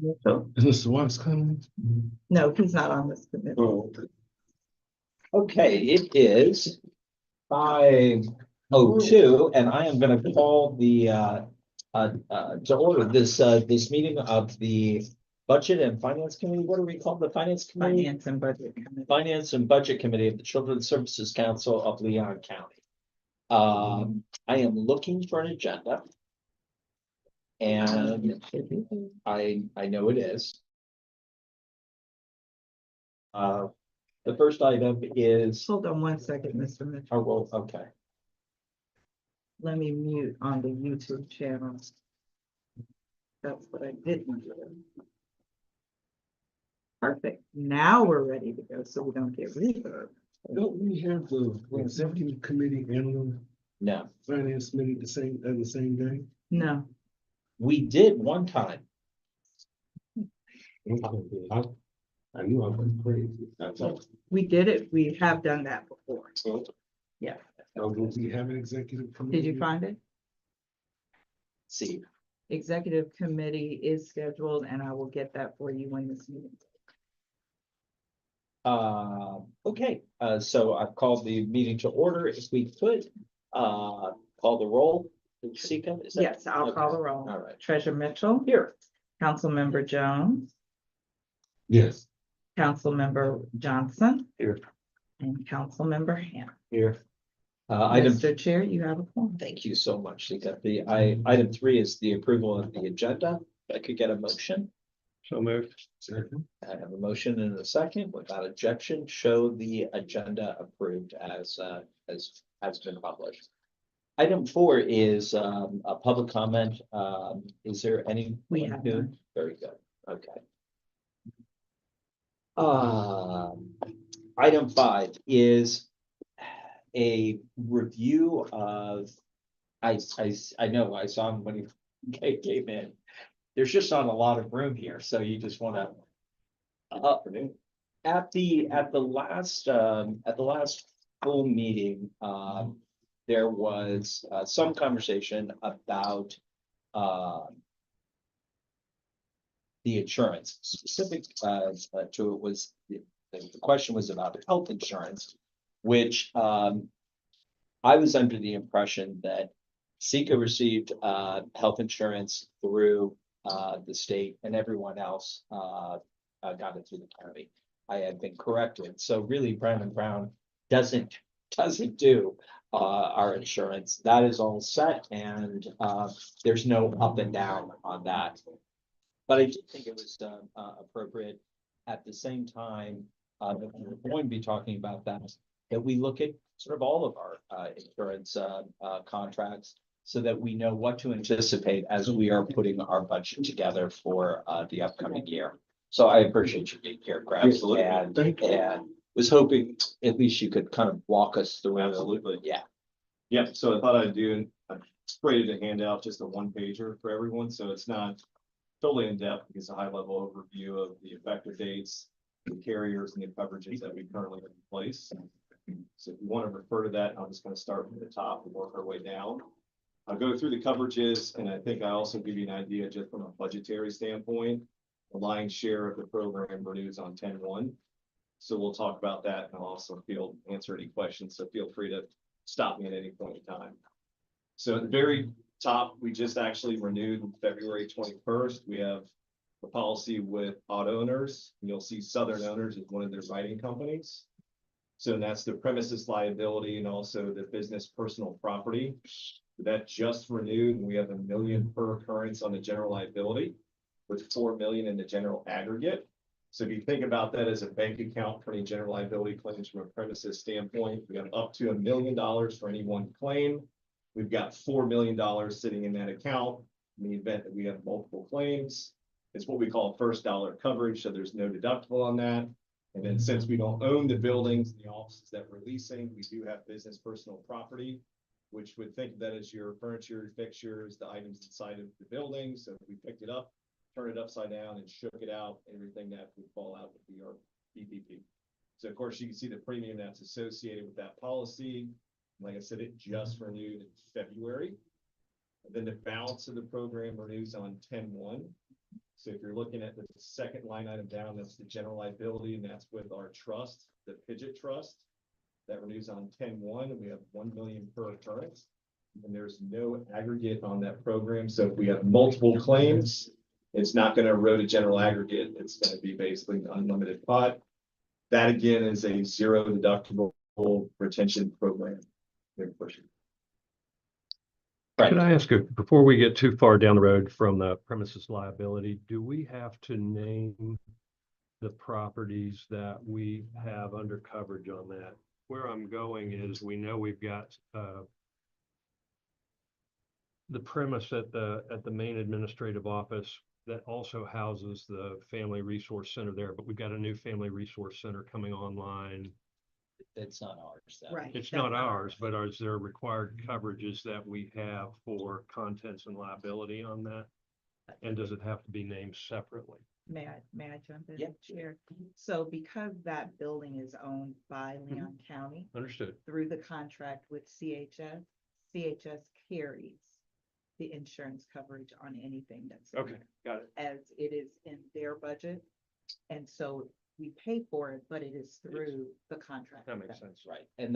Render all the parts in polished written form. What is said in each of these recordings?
Mitchell. Is Mr. Watts coming? No, he's not on this committee. Oh, Okay, it is 5:02, and I am going to call the to order this meeting of the Budget and Finance Committee. What do we call the Finance Committee? Finance and Budget Committee. Finance and Budget Committee of the Children's Services Council of Leon County. I am looking for an agenda. And I know it is. The first item is, Hold on one second, Mr. Mitchell. oh, well, okay. Let me mute on the YouTube channel. That's what I didn't do. Perfect. Now we're ready to go, so we don't get reverb. don't we have the executive committee and the No, finance committee the same day? No, we did one time. I knew I was crazy. That's all. we did it. We have done that before. Yeah. Do we have an executive committee? Did you find it? See, Executive committee is scheduled, and I will get that for you when this meeting. okay, so I've called the meeting to order. If we could, call the roll. Sika, is that? Yes, I'll call the roll. All right. Treasurer Mitchell. Here. Councilmember Jones. Yes. Councilmember Johnson. Here. And Councilmember Ham. Here. Item, Mr. Chair, you have a form. thank you so much, Sika. Item 3 is the approval of the agenda. If I could get a motion. So moved. Second. I have a motion and a second. Without objection, show the agenda approved as has been published. Item 4 is a public comment. Is there any? We have none. Very good. Okay. Item 5 is a review of. I know I saw him when he came in. There's just not a lot of room here, so you just want to. At the last full meeting, there was some conversation about the insurance. Specific to it was the question was about health insurance, which I was under the impression that Sika received health insurance through the state, and everyone else got it through the county. I had been corrected. So really, Brown and Brown doesn't do our insurance. That is all set, and there's no up and down on that. But I do think it was appropriate at the same time that we're going to be talking about that we look at sort of all of our insurance contracts, so that we know what to anticipate as we are putting our budget together for the upcoming year. So I appreciate you being here, Greg. Absolutely. Thank you. And was hoping at least you could kind of walk us through. Absolutely. Yeah. Yep, so I thought I'd do, I created a handout, just a one pager for everyone, so it's not totally in depth, it's a high level overview of the effective dates, the carriers and the coverages that we currently have in place. So if you want to refer to that, I'm just going to start from the top and work our way down. I'll go through the coverages, and I think I also give you an idea just from a budgetary standpoint. The lion's share of the program renews on 10/1. So we'll talk about that, and I'll also answer any questions. So feel free to stop me at any point in time. So at the very top, we just actually renewed February 21st. We have a policy with auto owners. You'll see Southern Owners is one of their writing companies. So that's the premises liability and also the business personal property. That just renewed, and we have $1 million per occurrence on the general liability, with $4 million in the general aggregate. So if you think about that as a bank account for any general liability claims from a premises standpoint, we have up to $1 million for any one claim. We've got $4 million sitting in that account in the event that we have multiple claims. It's what we call first dollar coverage, so there's no deductible on that. And then since we don't own the buildings and the offices that we're leasing, we do have business personal property, which would think of that as your furniture, fixtures, the items inside of the building. So if we picked it up, turn it upside down and shook it out, everything that would fall out would be our PPP. So of course you can see the premium that's associated with that policy. Like I said, it just renewed in February. And then the balance of the program renews on 10/1. So if you're looking at the second line item down, that's the general liability, and that's with our trust, the Pidgeot Trust. That renews on 10/1, and we have 1 million per occurrence. And there's no aggregate on that program, so if we have multiple claims, it's not gonna erode a general aggregate, it's gonna be basically an unlimited pot. That again is a zero deductible retention program. They're pushing. Right. Could I ask, before we get too far down the road from the premises liability, do we have to name the properties that we have under coverage on that? Where I'm going is, we know we've got the premise at the main administrative office that also houses the Family Resource Center there, but we've got a new Family Resource Center coming online. It's not ours. That- Right. It's not ours, but is there required coverages that we have for contents and liability on that? And does it have to be named separately? May I jump in, Yeah. Chair? So because that building is owned by Leon County Understood. through the contract with CHS, CHS carries the insurance coverage on anything that's in Okay, there, got it. as it is in their budget. And so we pay for it, but it is through the contract. That makes sense. Right, and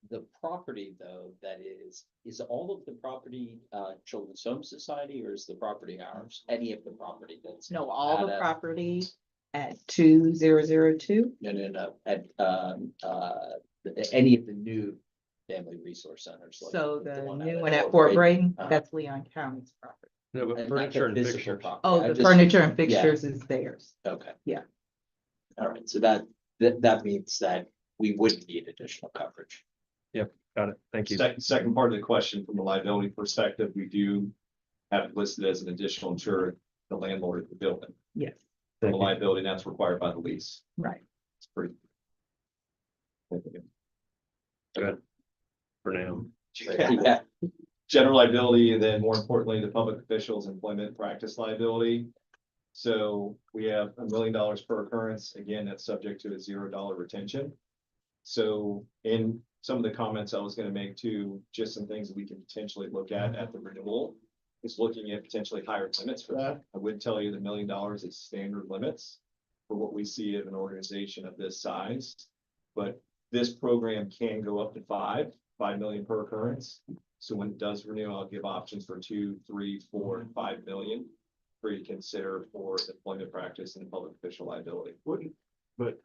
the property though, that is all of the property, Children's Home Society, or is the property ours? Any of the property that's. No, all the At a- property at 2002. No, at, any of the new family resource centers. like So the one new out one at at Fort Brayton, Brayton, that's Leon County's property. No, but and not the furniture and physical fixtures. property. Oh, I'm the just- furniture and yeah. fixtures is theirs. Okay. Yeah. All right, so that means that we wouldn't need additional coverage. Got it. Thank you. Second part of the question, from a liability perspective, we do have it listed as an additional insurer, the landlord of the building. Yes, The Thank you. liability, that's required by the lease. right. It's pretty. Good. For now. Yeah, General liability, and then more importantly, the public officials employment practice liability. So we have $1 million per occurrence. Again, that's subject to a $0 retention. So in some of the comments I was gonna make too, just some things that we can potentially look at the renewal, is looking at potentially higher limits for that. I would tell you the $1 million is standard limits for what we see of an organization of this size. But this program can go up to 5 million per occurrence. So when it does renew, I'll give options for 2, 3, 4, and 5 million for you to consider for employment practice and public official liability. But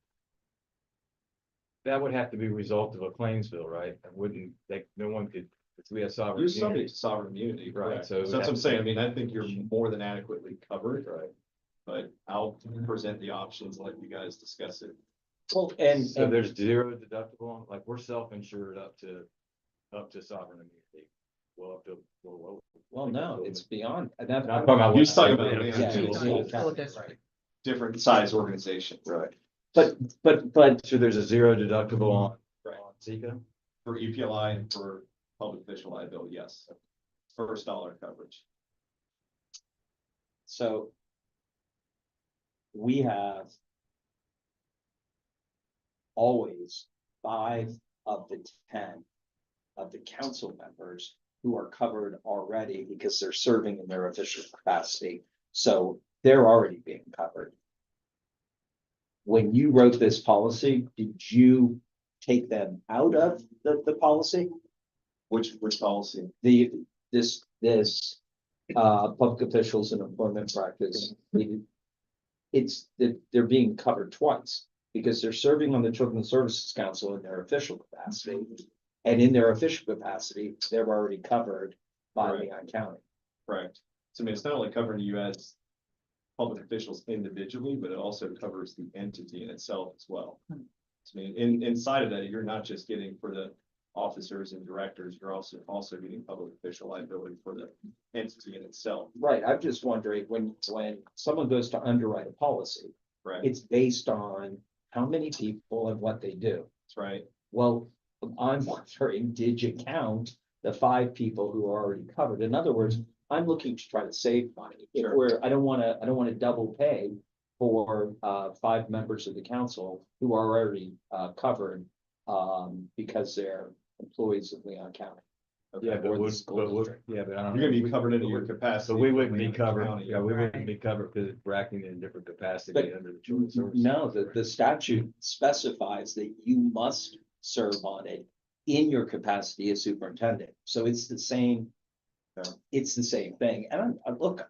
that would have to be a result of a claims bill, right? And wouldn't, like, no one could, if we have sovereign. You're subject immunity. to sovereign immunity, Right, correct? so it So would that's what have I'm to saying. I be- mean, I think you're more than adequately covered, right? But I'll present the options and let you guys discuss it. well, and, So there's zero deductible, like, we're self-insured up to sovereign immunity. Well, up to, well, no, it's beyond. I'm talking about. You're just talking about. Yeah, yeah, School yeah. district. Different size organizations. Right. But So there's a zero deductible on, Right. on Zika? For EPLI and for public official liability, yes. First dollar coverage. so we have always 5 of the 10 of the council members who are covered already because they're serving in their official capacity. So they're already being covered. When you wrote this policy, did you take them out of the policy? Which policy? This public officials and employment practice. It's that they're being covered twice because they're serving on the Children's Services Council in their official capacity. And in their official capacity, they're already covered by Right. Leon County. Correct. So I mean, it's not only covering you as public officials individually, but it also covers the entity in itself as well. Hmm. So, I mean, inside of that, you're not just getting for the officers and directors, you're also getting public official liability for the entity in itself. Right, I'm just wondering, when someone goes to underwrite a policy, Right, it's based on how many people and what they do. that's right. Well, I'm wondering, did you count the 5 people who are already covered? In other words, I'm looking to try to save money. If Sure. I don't wanna double pay for 5 members of the council who are already covered because they're employees of Leon County. Okay. Yeah, or but the school district. yeah, but I don't. You're gonna know. be covered into your capacity. So we wouldn't be only in the covered, county. yeah, we wouldn't Right. be covered because we're acting in a different capacity But under the children's services. No, the statute specifies that you must serve on it in your capacity as superintendent. So it's the same. It's the same thing. And look,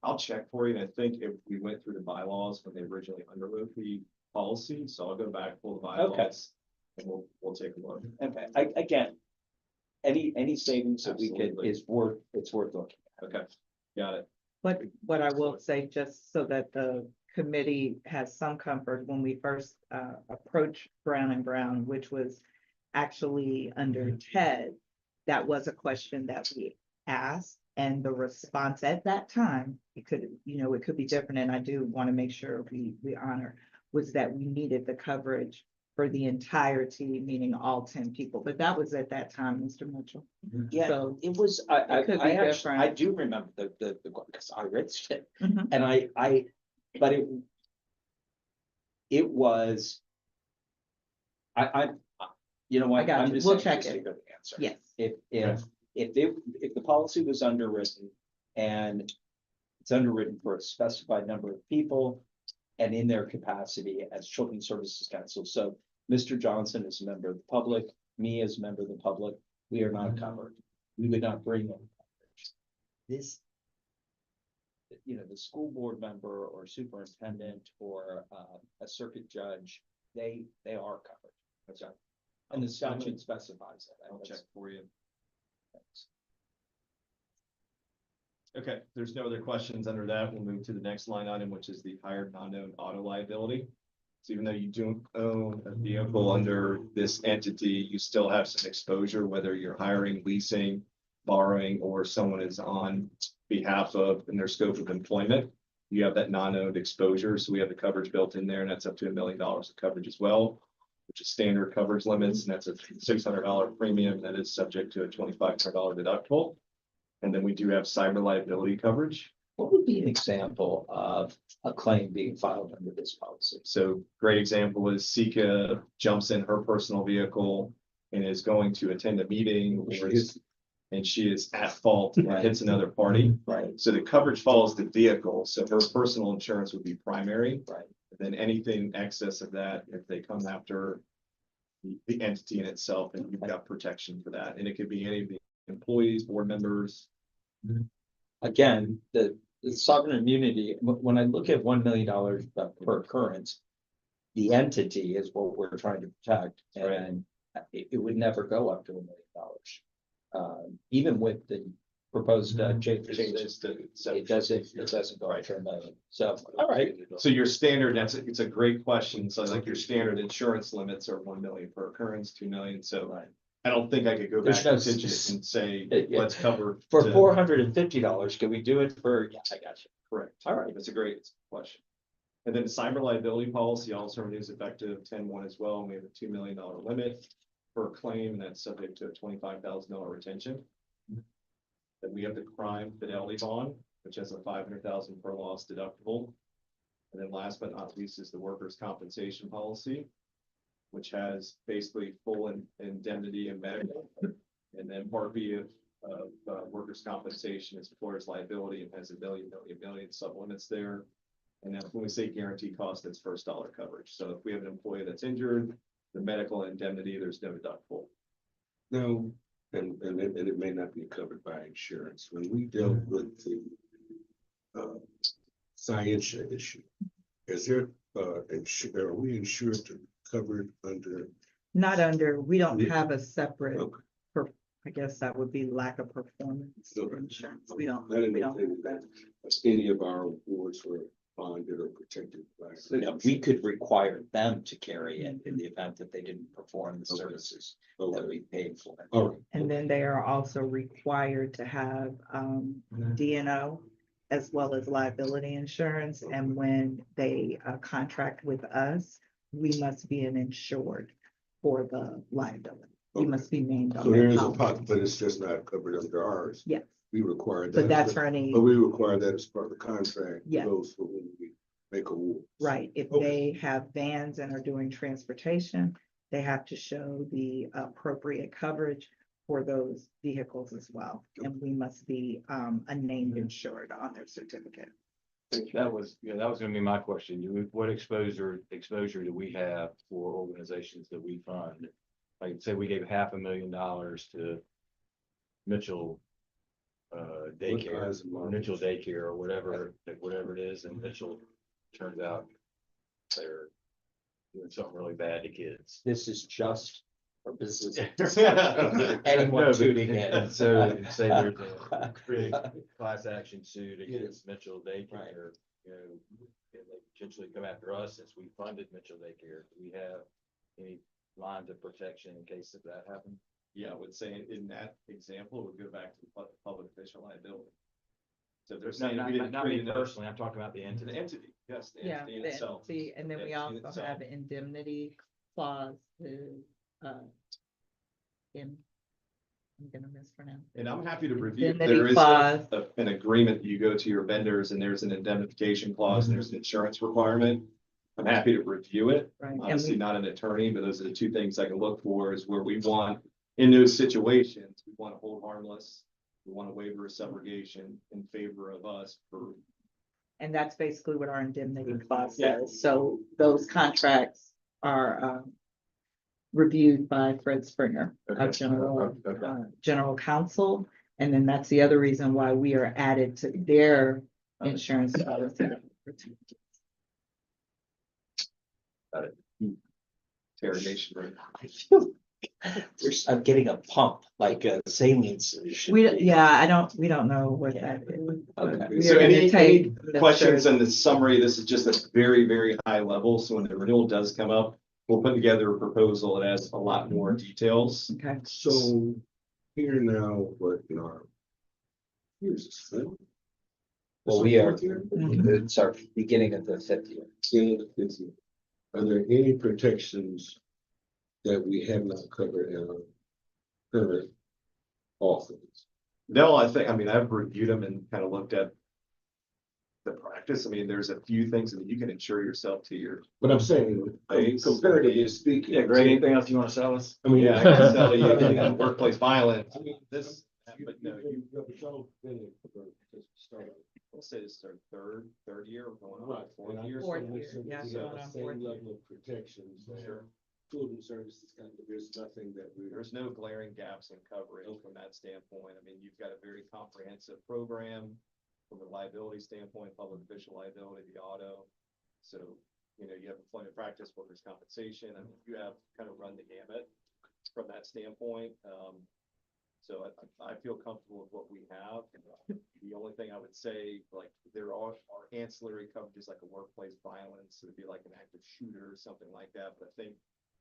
I'll check for you, and I think if we went through the bylaws when they originally underwrote the policy, so I'll go back, pull the bylaws. And we'll take a look. okay, again, any savings that we could Absolutely. it's worth looking Okay, got it. But what I will say, just so that the committee has some comfort, when we first approached Brown and Brown, which was actually under Ted, that was a question that we asked, and the response at that time, it could, it could be different, and I do want to make sure we honor, was that we needed the coverage for the entirety, meaning all 10 people, but that was at that time, Mr. Mitchell. Yeah, So it was, I it could be actually, different. I do remember the, because I read it, Mhm. and but it was. You know I what, got I'm you. just We'll saying, check just it. to go to the answer. Yes, If the policy was underwritten and it's underwritten for a specified number of people and in their capacity as children's services counsel, so Mr. Johnson is a member of the public, me as a member of the public, we are not covered. We would not bring them coverage. This, the school board member or superintendent or a circuit judge, they are covered. So, and the statute specifies that. I'll check for you. Okay, there's no other questions under that. We'll move to the next line item, which is the hired non-owned auto liability. So even though you don't own a vehicle under this entity, you still have some exposure, whether you're hiring, leasing, borrowing, or someone is on behalf of in their scope of employment. You have that non-owned exposure. So we have the coverage built in there, and that's up to $1 million of coverage as well, which is standard coverage limits, and that's a $600 premium that is subject to a $2,500 deductible. And then we do have cyber liability coverage. What would be an example of a claim being filed under this policy? So great example is Sika jumps in her personal vehicle and is going to attend a meeting and she is at fault and hits another party. Right, So the coverage follows the vehicle. So her personal insurance would be primary. right. And then anything excess of that, if they come after the entity in itself, and you've got protection for that. And it could be any of the employees, board members. Again, the sovereign immunity, when I look at $1 million per occurrence, the entity is what we're trying to protect, and it would never go up to $1 million. Even with the proposed changes, it doesn't go up to $1 million. So, all right. So your standard, it's a great question. So like your standard insurance limits are 1 million per occurrence, 2 million. So Right. I don't think I could go There's back no to Digit and say, yeah. let's cover. For to- $450, can we do it for, yeah, I got you. Correct. All right. That's a great question. And then the cyber liability policy also renews effective 10/1 as well. And we have a $2 million limit per claim, and that's subject to a $25,000 retention. Then we have the crime fidelity bond, which has a $500,000 per loss deductible. And then last but not least is the workers' compensation policy, which has basically full indemnity and medical. And then part B of workers' compensation is employer's liability and has a million sublimits there. And then when we say guaranteed cost, that's first dollar coverage. So if we have an employee that's injured, the medical indemnity, there's no deductible. No, and it may not be covered by insurance. When we dealt with the Scientia issue, is there are we insured to covered under? not under, we don't Yeah. have a separate, Okay. I guess that would be lack of performance Okay. insurance. We don't I didn't we know don't have that any of our awards were bonded or protected by. We could require them to carry it in the event that they didn't perform the Okay. services that Okay. we paid for. All right. And then they are also required to have D&O as well as liability insurance. And when they contract with us, we must be an insured for the liability. We Okay. must be named on So there the is a policy. pot, but it's just not covered under ours. Yes, We require that. but that's for any, But we require that as part of the contract. Yeah. Those for when we make awards. right, if Okay. they have vans and are doing transportation, they have to show the appropriate coverage. for those vehicles as well. And we must be a named insured on their certificate. That was gonna be my question. What exposure do we have for organizations that we fund? Like, say we gave $500,000 to Mitchell daycare, eyes and or mouths. Mitchell daycare, or whatever it is, and Mitchell turns out they're doing something really bad to kids. This is just for business. Anyone Anyone tuning in. So say there's a big class action suit against Mitchell daycare, you know, and they potentially come after us since we funded Mitchell daycare. Do we have any lines of protection in case of that happens? Yeah, I would say in that example, it would go back to the public official liability. So there's No, saying we didn't not create me an personally, I'm talking about the to entity. the entity, yes, the Yeah, entity in the itself. entity, and then we The entity also itself. have indemnity clause to, I'm gonna mispronounce. And I'm happy to review, if Indemnity there is clause. an agreement, you go to your vendors and there's an indemnification clause, and there's an insurance requirement. I'm happy to review it. Right, and Obviously we, not an attorney, but those are the two things I can look for is where we want, in those situations, we want to hold harmless. We want a waiver of subrogation in favor of us for, and that's basically what our indemnity clause Yeah. says. So those contracts are reviewed by Fred Springer, our Okay. general counsel. And then that's the other reason why we are added to their insurance policy. interrogation room. I feel I'm getting a pump, like a saline solution. We don't know what that is. Okay. We are So gonna any take the questions third- on the summary? This is just a very, very high level. So when the renewal does come up, we'll put together a proposal that has a lot more details. Okay, So here now, what in our. Here's this thing. Well, we are, Fourth year? it's our beginning of the 5th year. Are there any protections that we have not covered in our current offerings? No, I mean, I've reviewed them and kind of looked at the practice. I mean, there's a few things that you can insure yourself to your. But I'm saying, comparatively speaking. Anything else you want to sell us? I mean, Yeah, I can tell you, anything on workplace violence, I mean, this, but no, you, Start. we'll say this is our third year, we're going on Right. our fourth and I year. just Fourth wanna make year, sure that yeah, we going have the on same fourth year. level of protections that Sure. children's services kind of, there's nothing that we. There's no glaring gaps in coverage from that standpoint. I mean, you've got a very comprehensive program from a liability standpoint, public official liability, the auto. So, you know, you have employment practice, workers' compensation, I mean, you have kind of run the gamut from that standpoint. So I feel comfortable with what we have. The only thing I would say, like, there are ancillary coverages like a workplace violence, it'd be like an active shooter or something like that, but I think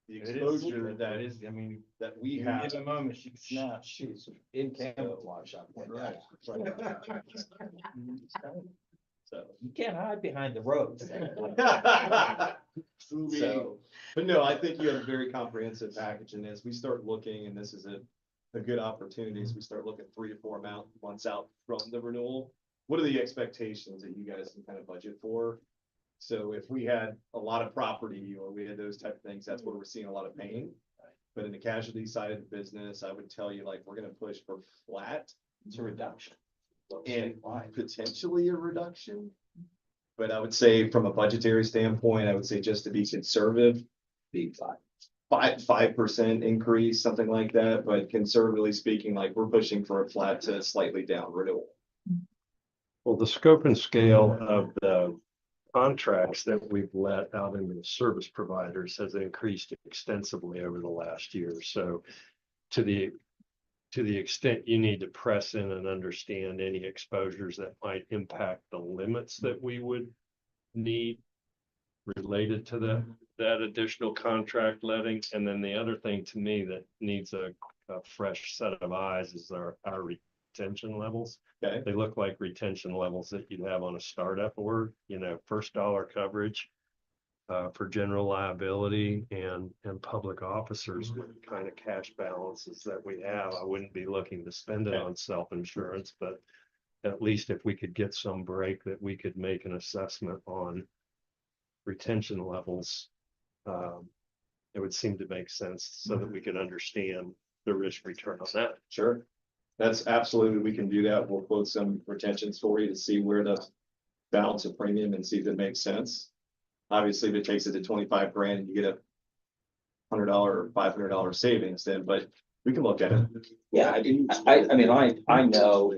the exposure that is, I mean, that we you have. give a moment, she can snap. She's in camouflage. I'm like, Right. So. You can't hide behind the ropes. So, but no, I think you have a very comprehensive package in this. We start looking, and this is a good opportunity as we start looking 3 to 4 months out from the renewal. What are the expectations that you guys can kind of budget for? So if we had a lot of property or we had those type of things, that's where we're seeing a lot of pain. But in the casualty side of the business, I would tell you, like, we're gonna push for flat It's a reduction. and potentially a reduction. But I would say from a budgetary standpoint, I would say just to be conservative, Big 5. 5% increase, something like that. But conservatively speaking, like, we're pushing for a flat to slightly down renewal. Well, the scope and scale of the contracts that we've let out into the service providers has increased extensively over the last year. So to the extent you need to press in and understand any exposures that might impact the limits that we would need related to that additional contract letting. And then the other thing to me that needs a fresh set of eyes is our retention levels. Okay. They look like retention levels that you'd have on a startup org, you know, first dollar coverage for general liability and public officers with the kind of cash balances that we have. I wouldn't be looking to spend it on self-insurance, but at least if we could get some break that we could make an assessment on retention levels, it would seem to make sense so that we could understand the risk return on that. Sure. That's absolutely, we can do that. We'll quote some retentions for you to see where the balance of premium and see if it makes sense. Obviously, if it takes it to 25 grand, you get a $100 or $500 savings then, but we can look at it. Yeah, I mean, I know.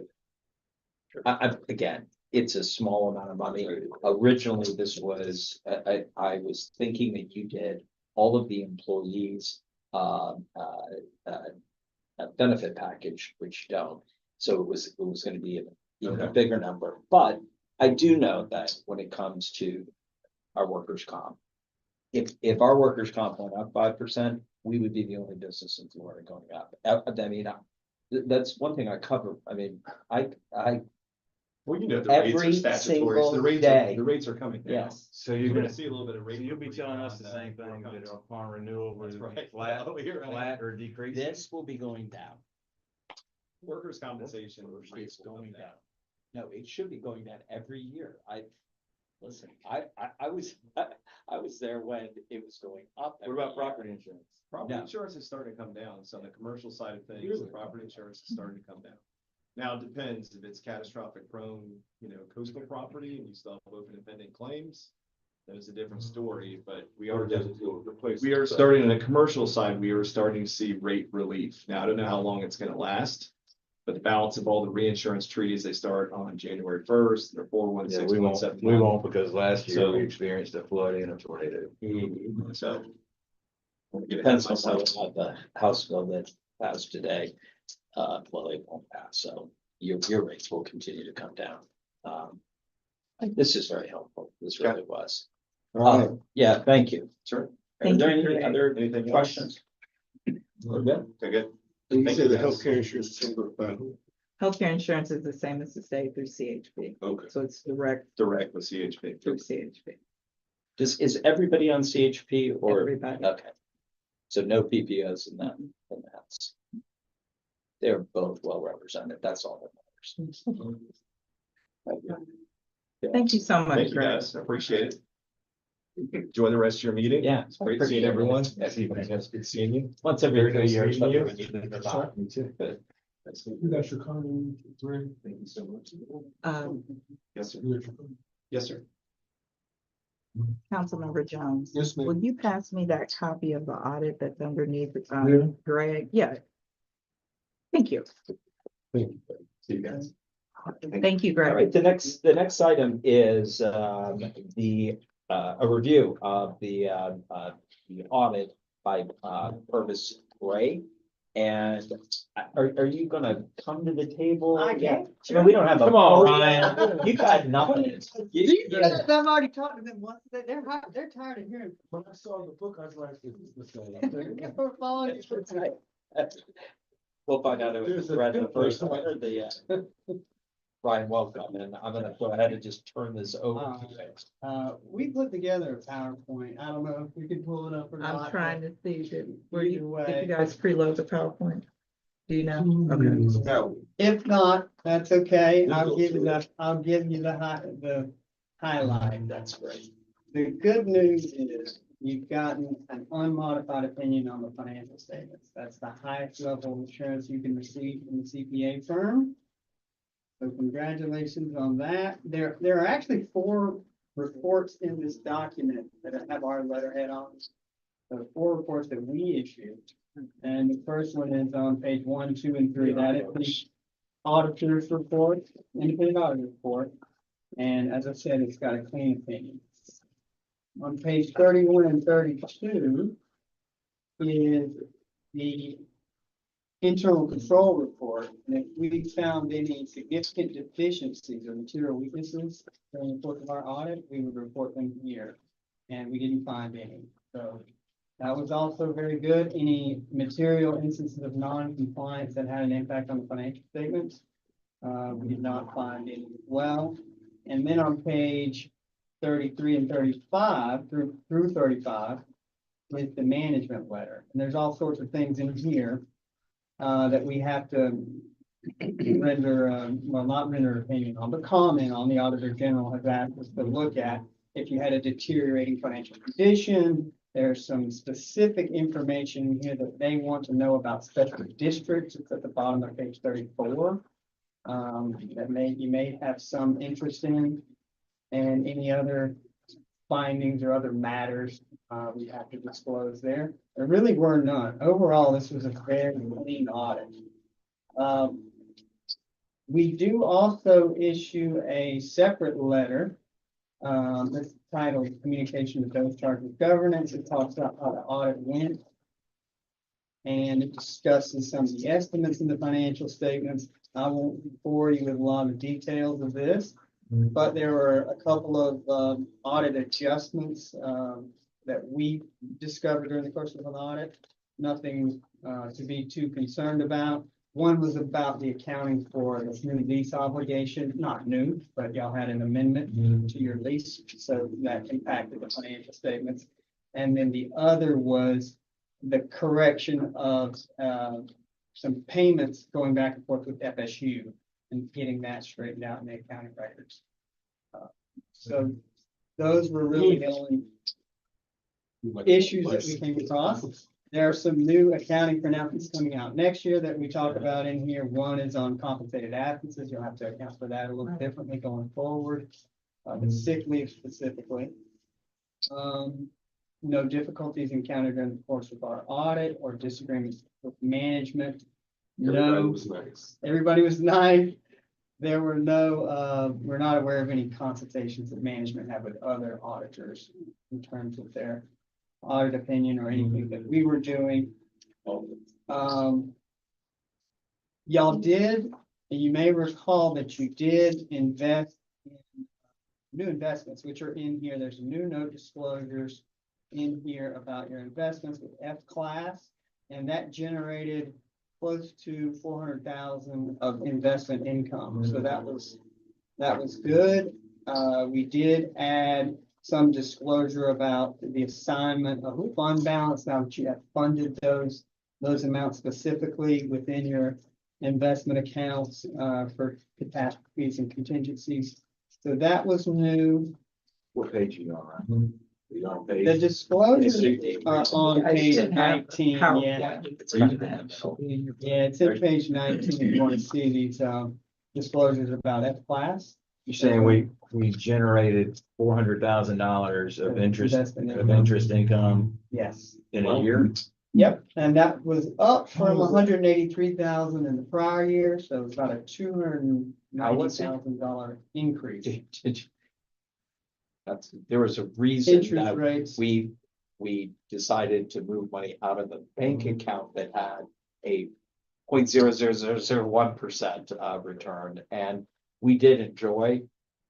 Again, it's a small amount of money. Originally, this was, I was thinking that you did all of the employees, benefit package, which you don't. So it was gonna be even a Okay. bigger number, but I do know that when it comes to our workers' comp. If our workers' comp went up 5%, we would be the only business in Florida going up. I mean, that's one thing I cover. I mean, I, Well, you know, the rates Every are statutory, so single the rates are coming down. yes, So You're you're gonna gonna, see a little bit of rate. you'll be increase telling us around the that same before it thing, comes. that upon renewal, That's whether right. it's flat, Oh, you're right. flat or decrease. this will be going down. Workers' compensation. It's going down. No, it should be going down every year. Listen, I was there when it was going up. What every about year. property insurance? Property No. insurance is starting to come down. So on the commercial side of things, Really? property insurance is starting to come down. Now, it depends if it's catastrophic prone, coastal property and you still have open and pending claims. That is a different story, but we are starting on the commercial side, we are starting to see rate relief. Now, I don't know how long it's gonna last. But the balance of all the reinsurance treaties, they start on January 1st, they're 4/1, Yeah, 6/1, we won't, 7/1. we won't, because last year So- we experienced a flood and a tornado. So. Depends on how the House bill that passed today, well, it won't pass, so your rates will continue to come down. This is very helpful, this really was. Yeah, thank you. Sure. Are Thank there you, any Greg. other Anything else? questions? We're good. Okay, good. You Thank said you, the guys. healthcare insurance is over 500. Healthcare insurance is the same as the state through CHP, Okay. so it's direct Direct with CHP. through CHP, Is everybody on CHP or? everybody. Okay. So no PPOs in that, house. They're both well represented, that's all that matters. Thank you so much, Thank you, Greg. guys. I appreciate it. Enjoy the rest of your meeting. Yeah. It's great seeing everyone. It's good seeing you. Once every Very 2 nice years. meeting you. but we need to move on. Me too. Good. You got your comment, Greg? Thank you so much. Yes, sir. Yes, sir. Councilmember Jones, Yes, ma'am. will you pass me that copy of the audit that's underneath, Yeah. Greg? Yeah. Thank you. Thank you. See you guys. Thank you, All Greg. right, the next item is a review of the audit by Purvis Gray. And are you gonna come to the table? I can, I mean, we don't have a. Come on, Ryan, you got nothing. I've already talked to them once, they're tired of hearing. When I saw the book, I was like, this is the same. We'll find out if There's it's a read the good first one. one or the. Ryan, welcome, and I'm gonna go ahead and just turn this over to you. We put together a PowerPoint. I don't know if we could pull it up or not. I'm trying to see, did Either you way. guys preload the PowerPoint? Do you know? Okay. No. If not, that's okay. We'll I'll go give you through the highlight. That's great. The good news is you've gotten an unmodified opinion on the financial statements. That's the highest level of assurance you can receive from the CPA firm. So congratulations on that. There are actually 4 reports in this document that have our letterhead on. The 4 reports that we issued. And the first one is on page 1, 2, and 3. That is the auditor's report, independent auditor report. And as I said, it's got a clean opinion. On page 31 and 32 is the internal control report. And if we found any significant deficiencies or material weaknesses during the course of our audit, we would report them here. And we didn't find any. So that was also very good. Any material instances of non-compliance that had an impact on the financial statements, we did not find any as well. And then on page 33 and 35 through 35 with the management letter. And there's all sorts of things in here that we have to render, well, not render opinion on, but comment on. The Auditor General has asked us to look at if you had a deteriorating financial condition, There's some specific information here that they want to know about special districts. It's at the bottom of page 34. That you may have some interest in, and any other findings or other matters we have to disclose there. There really were none. Overall, this was a very clean audit. We do also issue a separate letter. This is titled Communication with those charged with governance. It talks about how the audit went. And it discusses some of the estimates in the financial statements. I won't bore you with a lot of details of this, but there were a couple of audit adjustments that we discovered during the course of an audit. Nothing to be too concerned about. One was about the accounting for this new lease obligation, not new, but y'all had an amendment to your lease, so that impacted the financial statements. And then the other was the correction of some payments going back and forth with FSU and getting that straightened out in the accounting records. So those were really the only issues that we came across. There are some new accounting pronouncements coming out next year that we talk about in here. One is on compensated absences. You'll have to account for that a little differently going forward. The sick leave specifically. No difficulties encountered during the course of our audit or disagreements with management. Everybody No, was nice. everybody was nice. There were no, we're not aware of any consultations that management had with other auditors in terms of their audit opinion or anything that we were doing. Y'all did, and you may recall that you did invest in new investments, which are in here. There's new note disclosures in here about your investments with F class, and that generated close to 400,000 of investment income. So that was good. We did add some disclosure about the assignment of fund balance now that you have funded those amounts specifically within your investment accounts for catastrophes and contingencies. So that was new. What page are you on? Right? You on page? The disclosures are on page 19. Yeah, it's in page 19. If you want to see these disclosures about F class. You're saying we generated $400,000 of Investment interest income Yes. in a year? Yep, and that was up from 183,000 in the prior year, so it's about a $290,000 increase. There was a reason Interest that rates. we decided to move money out of the bank account that had a 0.00001% return, and we did enjoy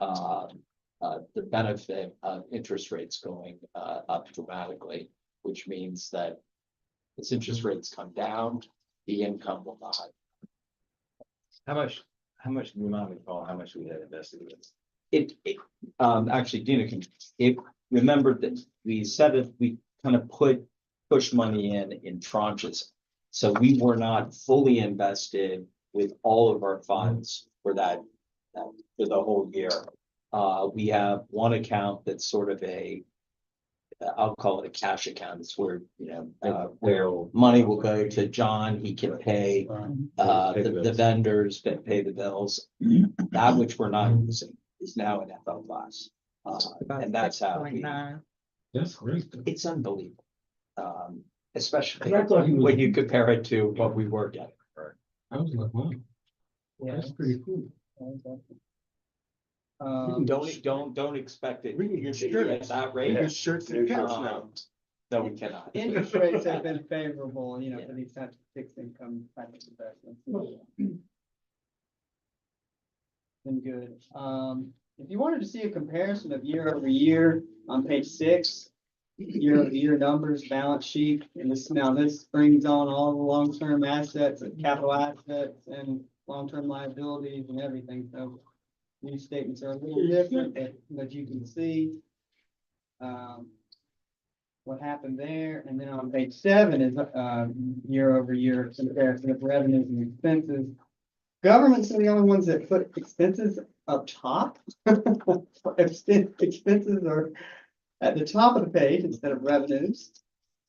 the benefit of interest rates going up dramatically, which means that as interest rates come down, the income will not. How much do you mind me calling, how much we had invested in this? Actually, Dina can, remember that we said that we kind of push money in tranches. So we were not fully invested with all of our funds for that, for the whole year. We have one account that's sort of I'll call it a cash account. It's where, where money will go to John. He can pay the vendors that pay the bills. That which we're not using is now in FL class. And that's how That's great. it's unbelievable. Especially I thought he was- when you compare it to what we were getting. I was like, wow, Yeah. that's pretty cool. Don't expect it. We can get to be shirts. at that We rate. get shirts and caps now. No, we cannot. Interest rates have been favorable, for these types of fixed income type of investments. Been good. If you wanted to see a comparison of year over year on page 6, year over year numbers, balance sheet, and this brings on all the long-term assets and capital assets and long-term liabilities and everything. So these statements are a little different, but you can see what happened there. And then on page 7 is year over year comparison of revenues and expenses. Governments are the only ones that put expenses up top. Expenses are at the top of the page, instead of revenues.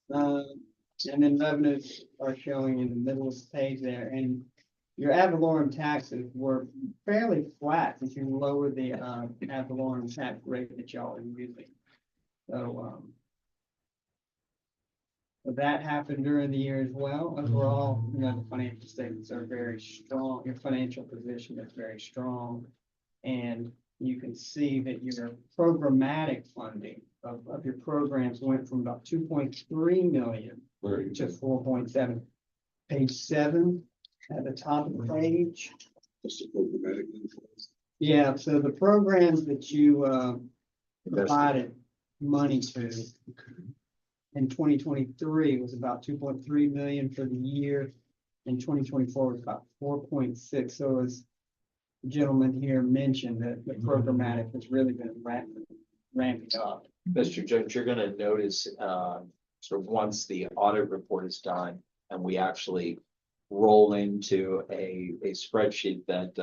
And then revenues are showing in the middle of the page there, and your ad valorem taxes were fairly flat if you lower the, ad valorem tax rate that y'all are using. So, so that happened during the year as well. Overall, you know, the financial statements are very strong. Your financial position is very strong. And you can see that your programmatic funding of your programs went from about 2.3 million Very to good. 4.7. Page 7 at the top of the page. Just the programmatic influence. Yeah, so the programs that you provided money to in 2023 was about 2.3 million for the year. In 2024 was about 4.6. So as the gentleman here mentioned, that the programmatic has really been ramping up. Mr. Jones, you're gonna notice, sort of once the audit report is done and we actually roll into a spreadsheet that,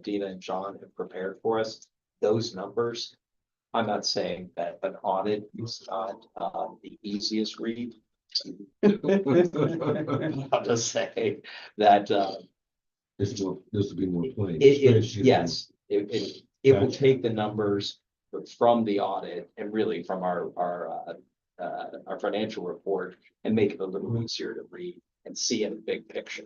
Dina and John have prepared for us, those numbers, I'm not saying that an audit is not, the easiest read. I'll just say that, This will be more plain. yes, it will Gotcha. take the numbers from the audit and really from our financial report and make it a little easier to read and see in the big picture.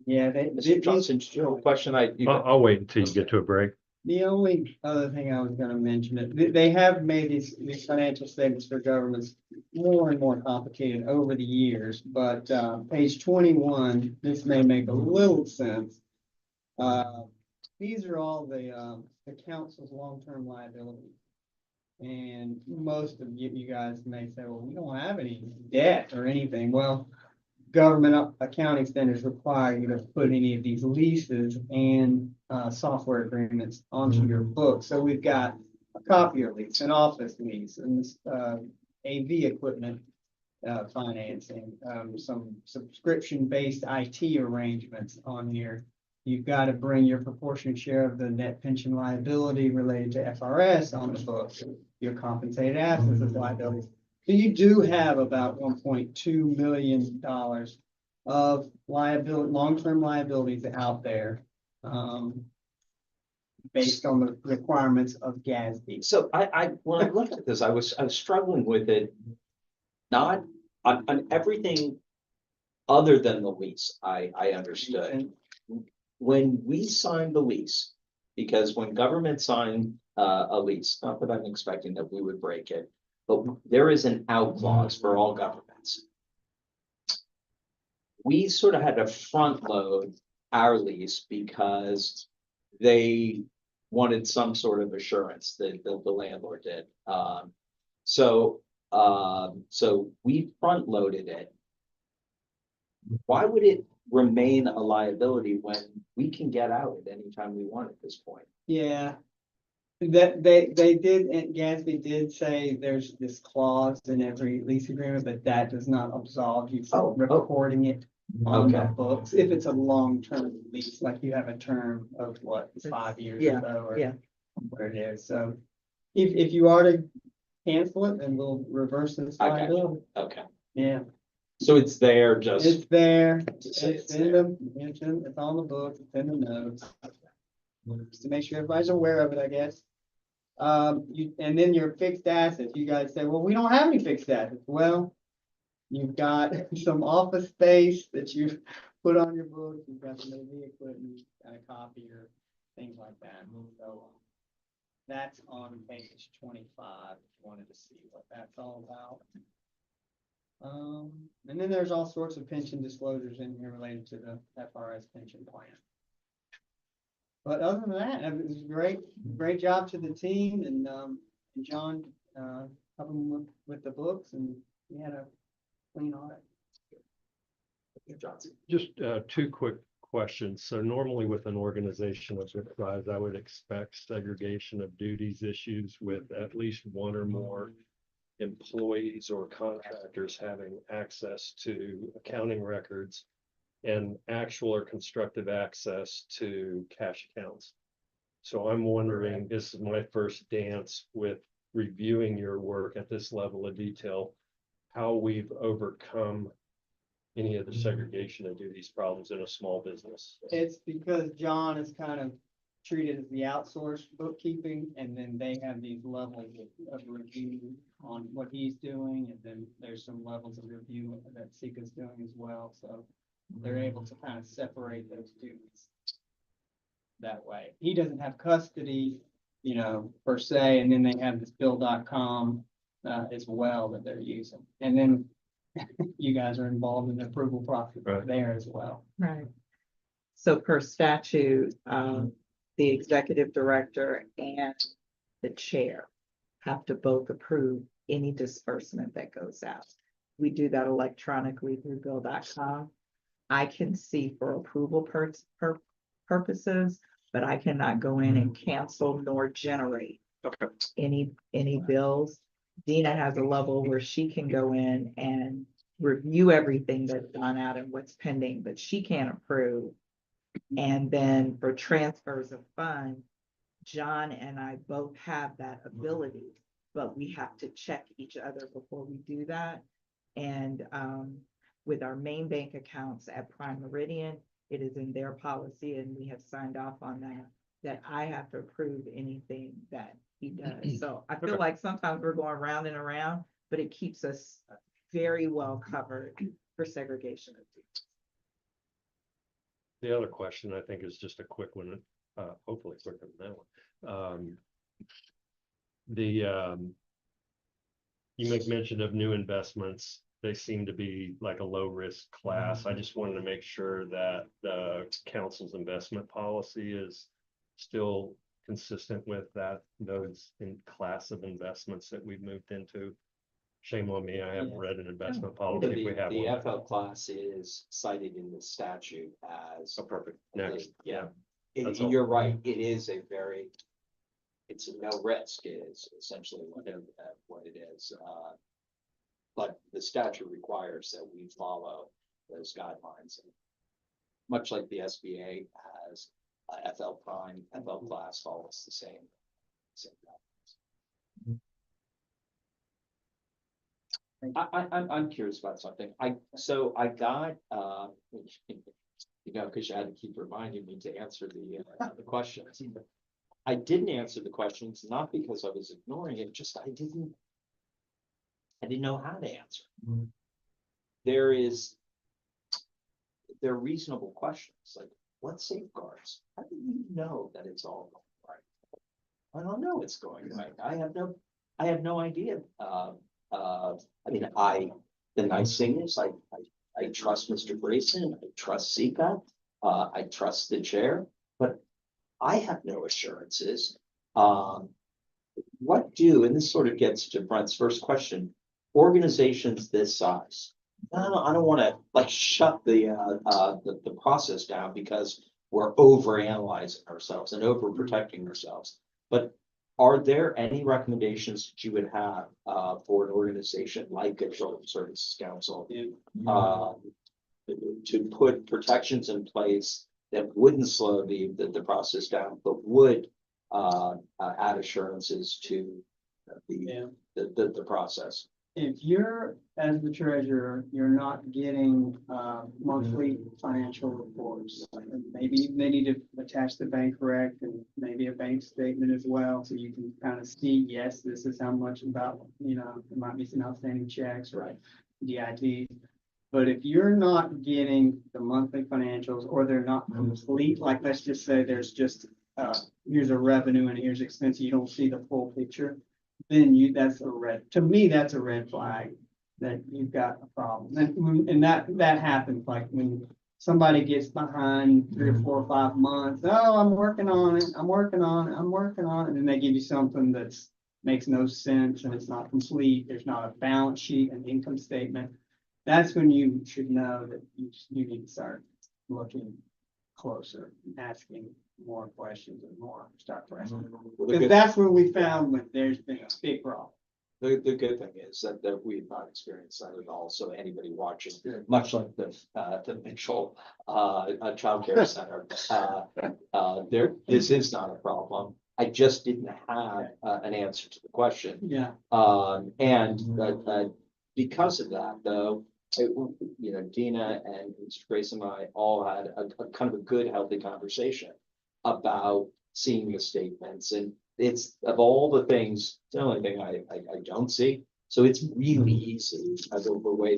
Yeah, Mr. Johnson, do you have a question? I'll wait until you get to a break. the only other thing I was gonna mention, they have made these financial statements for governments more and more complicated over the years, but, page 21, this may make a little sense. These are all the council's long-term liabilities. And most of you guys may say, well, we don't have any debt or anything. Well, government accounting standards require you to put any of these leases and software agreements onto your book. So we've got a copier lease, an office lease, and AV equipment financing, some subscription-based IT arrangements on here. You've got to bring your proportionate share of the net pension liability related to FRS on the books, your compensated assets as liabilities. So you do have about $1.2 million of liability, long-term liabilities out there, based on the requirements of GASB. So when I looked at this, I was struggling with it, not on everything other than the lease, I understood. When we signed the lease, because when government signed a lease, not that I'm expecting that we would break it, but there is an out clause for all governments. We sort of had to front load our lease because they wanted some sort of assurance that the landlord did. So we front loaded it. Why would it remain a liability when we can get out at any time we want at this point? Yeah. That they did, and GASB did say there's this clause in every lease agreement, but that does not absolve you from recording it on the books. If it's a long-term lease, like you have a term of what, 5 years or so, or where it is. So if you are to cancel it, then we'll reverse this liability. Okay, Yeah, so it's there, just it's there. say It's in the, it's on the book, it's in the notes. Just to make sure everybody's aware of it, I guess. And then your fixed assets, you guys say, well, we don't have any fixed assets. Well, you've got some office space that you've put on your books, you've got some AV equipment, got a copier, things like that. So that's on page 25, if you wanted to see what that's all about. And then there's all sorts of pension disclosures in here related to the FRS pension plan. But other than that, it was great job to the team, and John helping with the books, and we had a clean audit. Just two quick questions. So normally with an organization of this size, I would expect segregation of duties issues with at least one or more employees or contractors having access to accounting records and actual or constructive access to cash accounts. So I'm wondering, this is my first dance with reviewing your work at this level of detail, how we've overcome any of the segregation and duties problems in a small business. It's because John is kind of treated as the outsourced bookkeeping, and then they have these levels of review on what he's doing, and then there's some levels of review that Sika's doing as well, so they're able to kind of separate those duties that way. He doesn't have custody, you know, per se, and then they have this bill.com as well that they're using. And then you guys are involved in the approval process Right. there as well. Right. So per statute, the executive director and the chair have to both approve any disbursement that goes out. We do that electronically through bill.com. I can see for approval purposes, but I cannot go in and cancel nor generate any bills. Dina has a level where she can go in and review everything that's gone out and what's pending, but she can't approve. And then for transfers of funds, John and I both have that ability, but we have to check each other before we do that. And with our main bank accounts at Prime Meridian, it is in their policy, and we have signed off on that I have to approve anything that he does. So I feel like sometimes we're going round and around, but it keeps us very well covered for segregation of duties. The other question I think is just a quick one, hopefully quicker than that one. You make mention of new investments. They seem to be like a low risk class. I just wanted to make sure that the council's investment policy is still consistent with those in class of investments that we've moved into. Shame on me, I haven't read an investment policy if we have The one. FL class is cited in the statute as. Oh, perfect. Next, Yeah. That's all. You're right, it is it's a no risk is essentially what it is. But the statute requires that we follow those guidelines. Much like the SBA has FL prime, FL class follows the same guidelines. I'm curious about something. I got, because you had to keep reminding me to answer the questions. I didn't answer the questions, not because I was ignoring it, just I didn't know how to answer. They're reasonable questions, like what safeguards? How do you know that it's all going right? I don't know it's going right. I have no idea. The nice thing is I trust Mr. Grayson, I trust Sika, I trust the chair, but I have no assurances. And this sort of gets to Brent's first question, organizations this size. I don't want to like shut the process down because we're over analyzing ourselves and over protecting ourselves. But are there any recommendations that you would have for an organization like a Children's Services Council to put protections in place that wouldn't slow the process down, but would add assurances to the process? If you're, as the treasurer, you're not getting monthly financial reports, maybe they need to attach the bank rec and maybe a bank statement as well, so you can kind of see, yes, this is how much about, there might be some outstanding checks, right? DIT. But if you're not getting the monthly financials, or they're not complete, like let's just say there's just here's a revenue and here's expense, you don't see the full picture, then that's a red flag that you've got a problem. And that happens, like when somebody gets behind 3 or 4 or 5 months, oh, I'm working on it, and then they give you something that's makes no sense and it's not complete, there's not a balance sheet, an income statement. That's when you should know that you need to start looking closer, asking more questions and start pressing. Because that's what we found when there's been a big problem. The good thing is that we've not experienced that at all. So anybody watching, much like the Mitchell Child Care Center, this is not a problem. I just didn't have an answer to the question. Yeah. Because of that, though, Dina and Mr. Grace and I all had a kind of a good, healthy conversation about seeing the statements, and it's of all the things, the only thing I don't see. So it's really easy, the way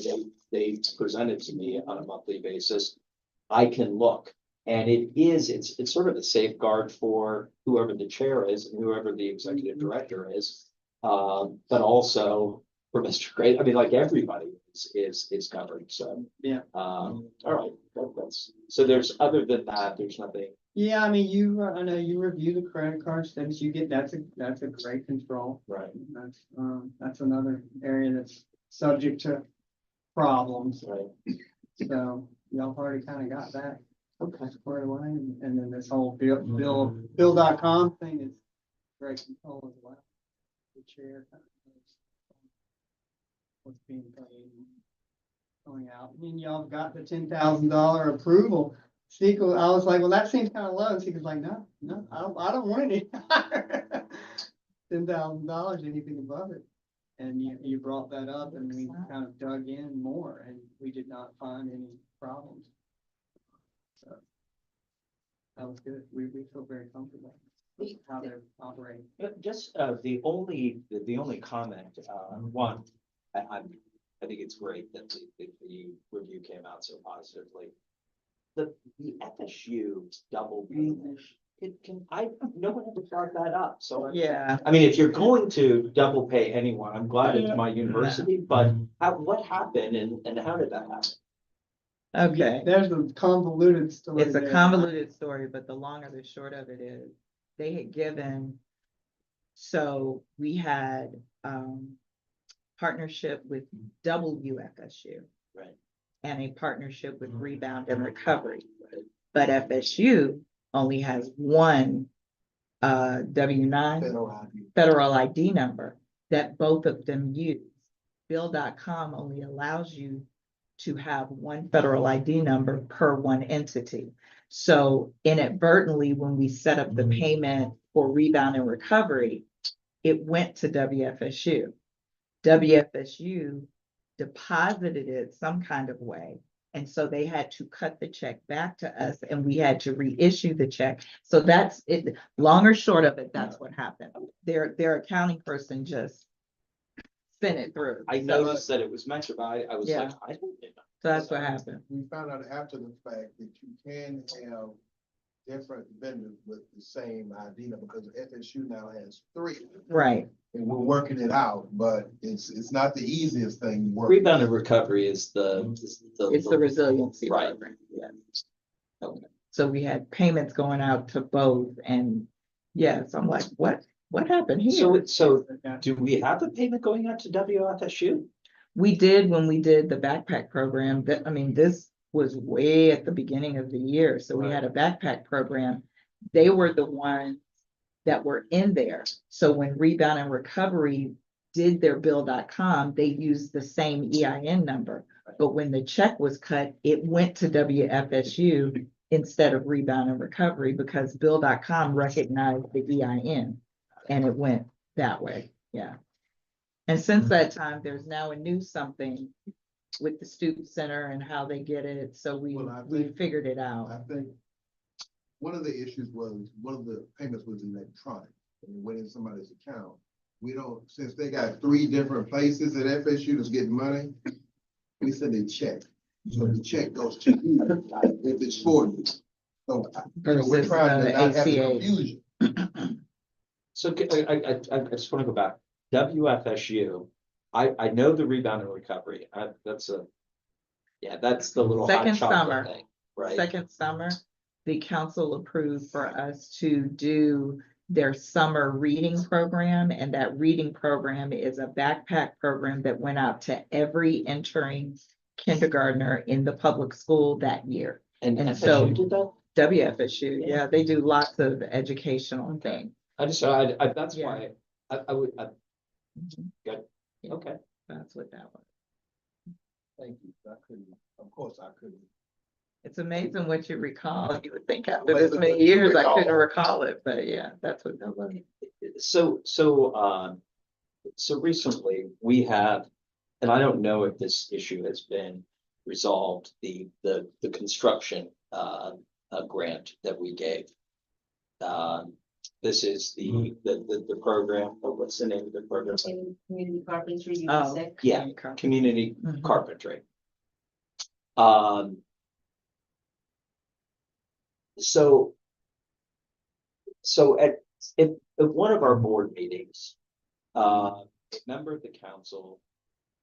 they present it to me on a monthly basis. I can look, and it's sort of a safeguard for whoever the chair is and whoever the executive director is. But also for Mr. Gray, I mean, like everybody is covered, so. Yeah. All right, that's, so other than that, there's nothing. Yeah, I mean, I know you review the credit card statements, that's a great control. Right. That's another area that's subject to problems. Right. So y'all already kind of got that. Okay. Squared away, and then this whole bill.com thing is great control as well. The chair kind of knows what's being paid and going out. And y'all got the $10,000 approval. Sequel, I was like, well, that seems kind of low. And Sequel's like, no, I don't want any higher. $10,000, anything above it. And you brought that up, and we kind of dug in more, and we did not find any problems. So that was good. We feel very comfortable with how they're operating. Just the only comment, one, I think it's great that the review came out so positively. The FSU double payment, no one ever brought that up, so. Yeah, I mean, if you're going to double pay anyone, I'm glad it's my university, but what happened and how did that happen? okay. There's a convoluted story. It's a there. convoluted story, but the long or the short of it is, they had given, so we had, partnership with WFSU. Right. And a partnership with Rebound and Recovery. But FSU only has one, W-9 federal ID number that both of them use. Bill.com only allows you to have one federal ID number per one entity. So inadvertently, when we set up the payment for Rebound and Recovery, it went to WFSU. WFSU deposited it some kind of way. And so they had to cut the check back to us, and we had to reissue the check. So that's it. Long or short of it, that's what happened. Their accounting person just sent it through. I noticed that it was mentioned, but I was Yeah. like, I don't know. So that's what happened. We found out after the fact that you can have different vendors with the same ID number, because FSU now has 3. Right. And we're working it out, but it's not the easiest thing. to work. Rebound and Recovery is It's the resiliency Right. program. Yeah. Okay. So we had payments going out to both, and yes, I'm like, what happened here? So do we have a payment going out to WFSU? We did when we did the backpack program. This was way at the beginning of the year. So we had a backpack program. They were the ones that were in there. So when Rebound and Recovery did their bill.com, they used the same EIN number. But when the check was cut, it went to WFSU instead of Rebound and Recovery, because bill.com recognized the EIN and it went that way. Yeah. And since that time, there's now a new something with the student center and how they get it. So we figured it out. I think one of the issues was, one of the payments was electronic, and it went in somebody's account. We don't, since they got 3 different places at FSU that's getting money, we send a check. So the check goes to you if it's for you. So we're Versus, trying to not have ACH. confusion. So I just want to go back. WFSU, I know the Rebound and Recovery. That's the little hot Second chocolate summer. thing, right? Second summer, the council approved for us to do their summer reading program. And that reading program is a backpack program that went out to every entering kindergartner in the public school that year. And and FSU so- did that? WFSU, yeah, they do lots of educational things. That's Yeah. why I would, Mhm. good, Yeah. okay. That's what that was. Thank you. I couldn't, of course I couldn't It's amazing what you recall. You would think after this many years, I couldn't recall it, but yeah, that's what that was. So recently we have, and I don't know if this issue has been resolved, the construction, grant that we gave. This is the program, what's the name of the program? Community carpentry, Oh, USA. Yeah, community Mhm. carpentry. So at one of our board meetings, a member of the council,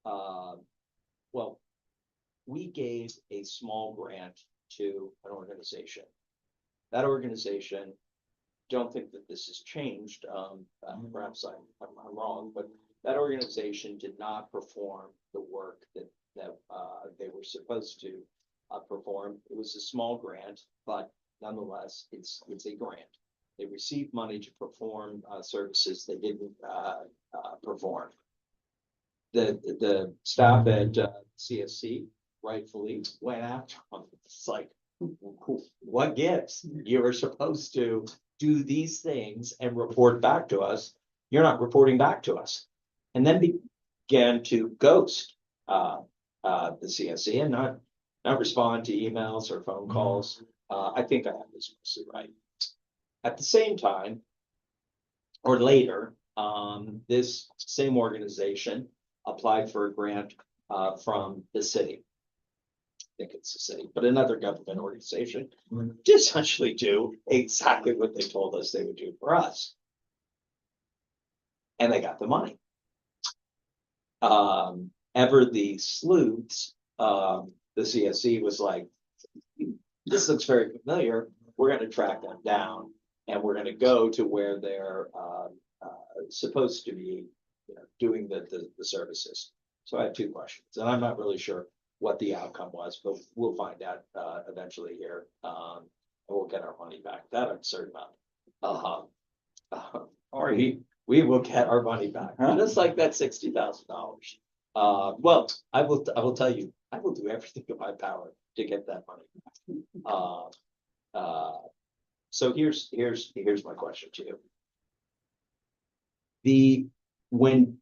well, we gave a small grant to an organization. That organization, don't think that this has changed, perhaps I'm wrong, but that organization did not perform the work that they were supposed to perform. It was a small grant, but nonetheless, it's a grant. They received money to perform services they didn't perform. The staff at CSC rightfully went after them. It's like, what gives? You were supposed to do these things and report back to us. You're not reporting back to us. And then began to ghost the CSC and not respond to emails or phone calls. I think I have this mostly right. At the same time, or later, this same organization applied for a grant from the city. I think it's the city, but another government organization to essentially do exactly what they told us they would do for us. And they got the money. Ever the sleuths, the CSC was like, this looks very familiar. We're going to track them down and we're going to go to where they're supposed to be, doing the services. So I have two questions, and I'm not really sure what the outcome was, but we'll find out eventually here. And we'll get our money back. That I'm certain of. We will get our money back, just like that $60,000. Well, I will tell you, I will do everything in my power to get that money back. So here's my question to you. When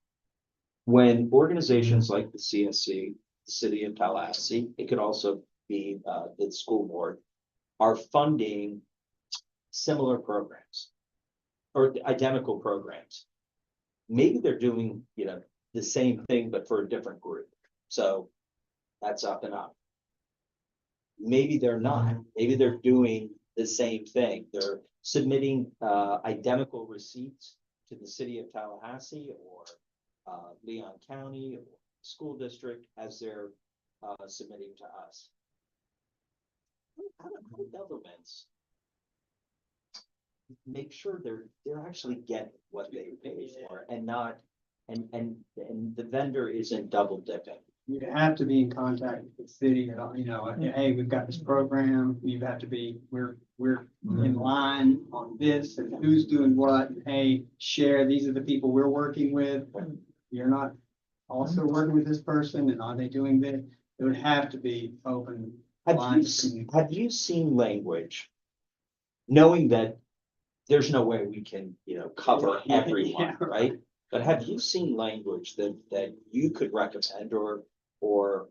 organizations like the CSC, the city of Tallahassee, it could also be the school board, are funding similar programs or identical programs. Maybe they're doing, the same thing, but for a different group. So that's up and up. Maybe they're not. Maybe they're doing the same thing. They're submitting identical receipts to the city of Tallahassee or Leon County or school district as they're submitting to us. How do governments make sure they're actually getting what they pay for and not and the vendor isn't double dipping? You have to be in contact with the city, hey, we've got this program, you have to be, we're in line on this and who's doing what, and hey, share, these are the people we're working with. You're not also working with this person, and are they doing this? It would have to be open. Have you seen language, knowing that there's no way we can, cover everyone, right? But have you seen language that you could recommend or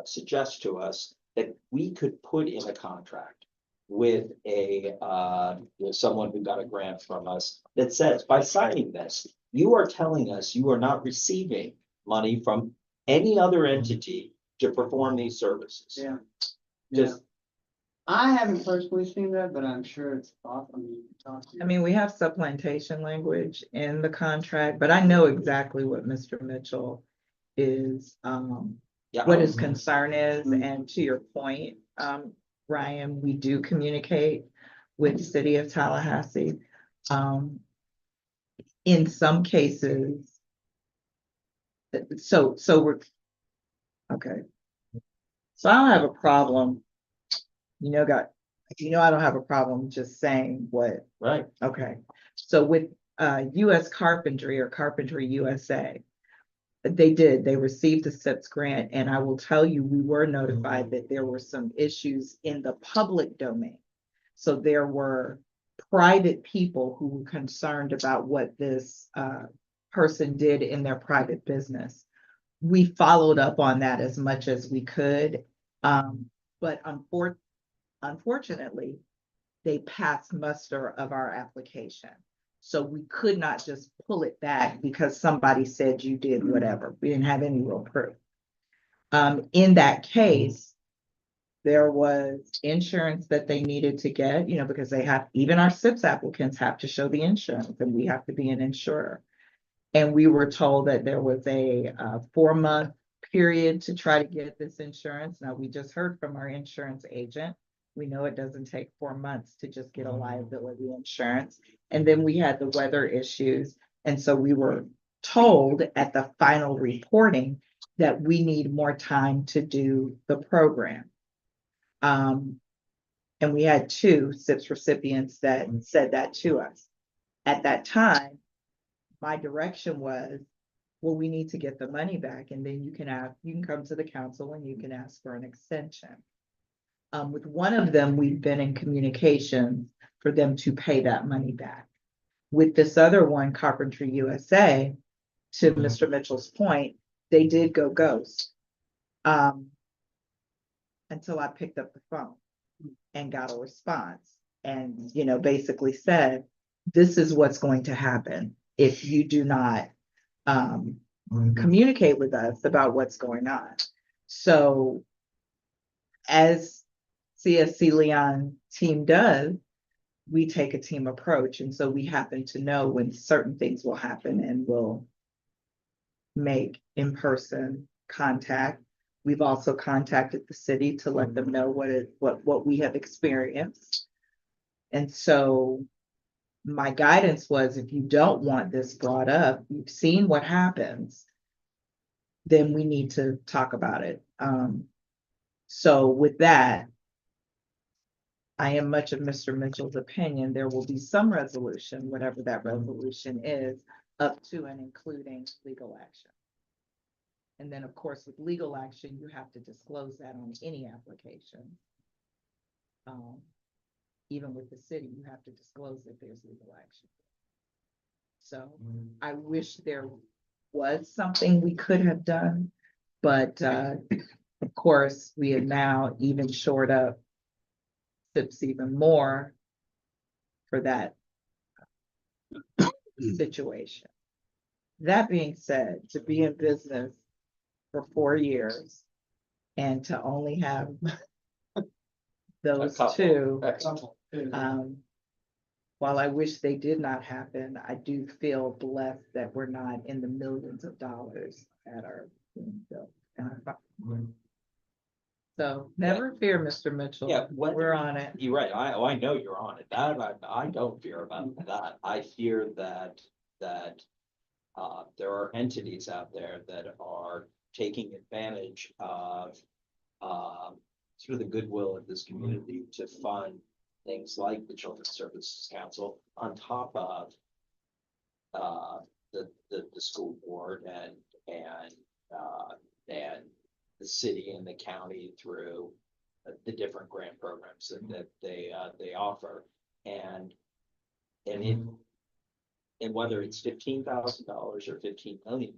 suggest to us that we could put in a contract with with someone who got a grant from us that says, by signing this, you are telling us you are not receiving money from any other entity to perform these services? Yeah. Just, I haven't personally seen that, but I'm sure it's awesome. I mean, we have supplementation language in the contract, but I know exactly what Mr. Mitchell is, yeah. what his concern is, and to your point, Ryan, we do communicate with the city of Tallahassee. In some cases, so we're, okay. So I don't have a problem, I don't have a problem just saying what, Right. okay. So with US Carpentry or Carpentry USA, They did, they received the SIPS grant, and I will tell you, we were notified that there were some issues in the public domain. So there were private people who were concerned about what this person did in their private business. We followed up on that as much as we could. But unfortunately, they passed muster of our application. So we could not just pull it back because somebody said you did whatever. We didn't have any real proof. In that case, there was insurance that they needed to get, because they have, even our SIPS applicants have to show the insurance, and we have to be an insurer. And we were told that there was a 4-month period to try to get this insurance. Now, we just heard from our insurance agent. We know it doesn't take 4 months to just get a liability insurance. And then we had the weather issues. And so we were told at the final reporting that we need more time to do the program. And we had 2 SIPS recipients that said that to us. At that time, my direction was, well, we need to get the money back, and then you can come to the council and you can ask for an extension. With one of them, we've been in communication for them to pay that money back. With this other one, Carpentry USA, to Mr. Mitchell's point, they did go ghost. Until I picked up the phone and got a response and, basically said, this is what's going to happen if you do not communicate with us about what's going on. So as CSC Leon team does, we take a team approach. And so we happen to know when certain things will happen, and we'll make in-person contact. We've also contacted the city to let them know what we have experienced. And so my guidance was, if you don't want this brought up, you've seen what happens, then we need to talk about it. So with that, I am much of Mr. Mitchell's opinion. There will be some resolution, whatever that resolution is, up to and including legal action. And then, of course, with legal action, you have to disclose that on any application. Even with the city, you have to disclose that there's legal action. So I wish there was something we could have done, but of course, we have now even shored up SIPs even more for that situation. That being said, to be in business for 4 years and to only have those two, while I wish they did not happen, I do feel blessed that we're not in the millions of dollars that are being built. So never fear, Mr. Mitchell. Yeah, We're on it. You're right. I know you're on it. That I don't fear about that. I fear that there are entities out there that are taking advantage of sort of the goodwill of this community to fund things like the Children's Services Council on top of the school board and the city and the county through the different grant programs that they offer, and whether it's $15,000 or $15 million,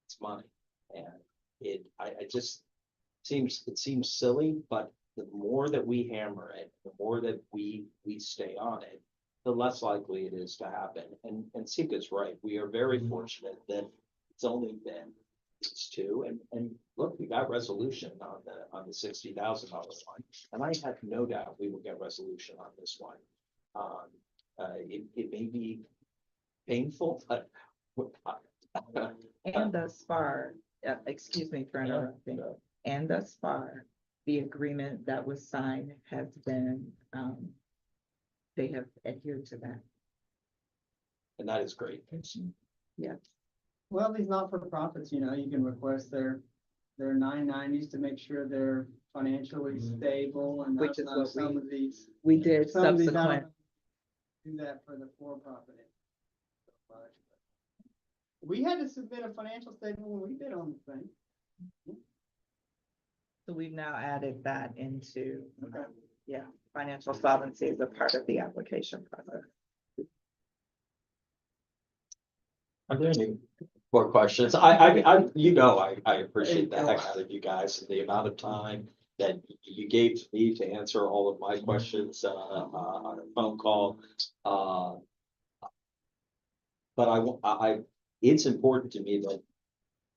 it's money, and it just seems silly, but the more that we hammer it, the more that we stay on it, the less likely it is to happen. And Sika's right. We are very fortunate that it's only been these two. And look, we got resolution on the $60,000 one, and I have no doubt we will get resolution on this one. It may be painful, but And thus far, excuse me for interrupting, and thus far, the agreement that was signed has been, they have adhered to that. and that is great. Yeah. Well, these not-for-profits, you can request their 990s to make sure they're financially stable, and Which is what some of these. We did Some of these subsequent, don't do that for the for-profit. We had to submit a financial statement when we bid on the thing. So we've now added that into, yeah, financial solvency is a part of the application process. Are there any more questions? I appreciate the heck out of you guys and the amount of time that you gave to me to answer all of my questions, on a phone call. But it's important to me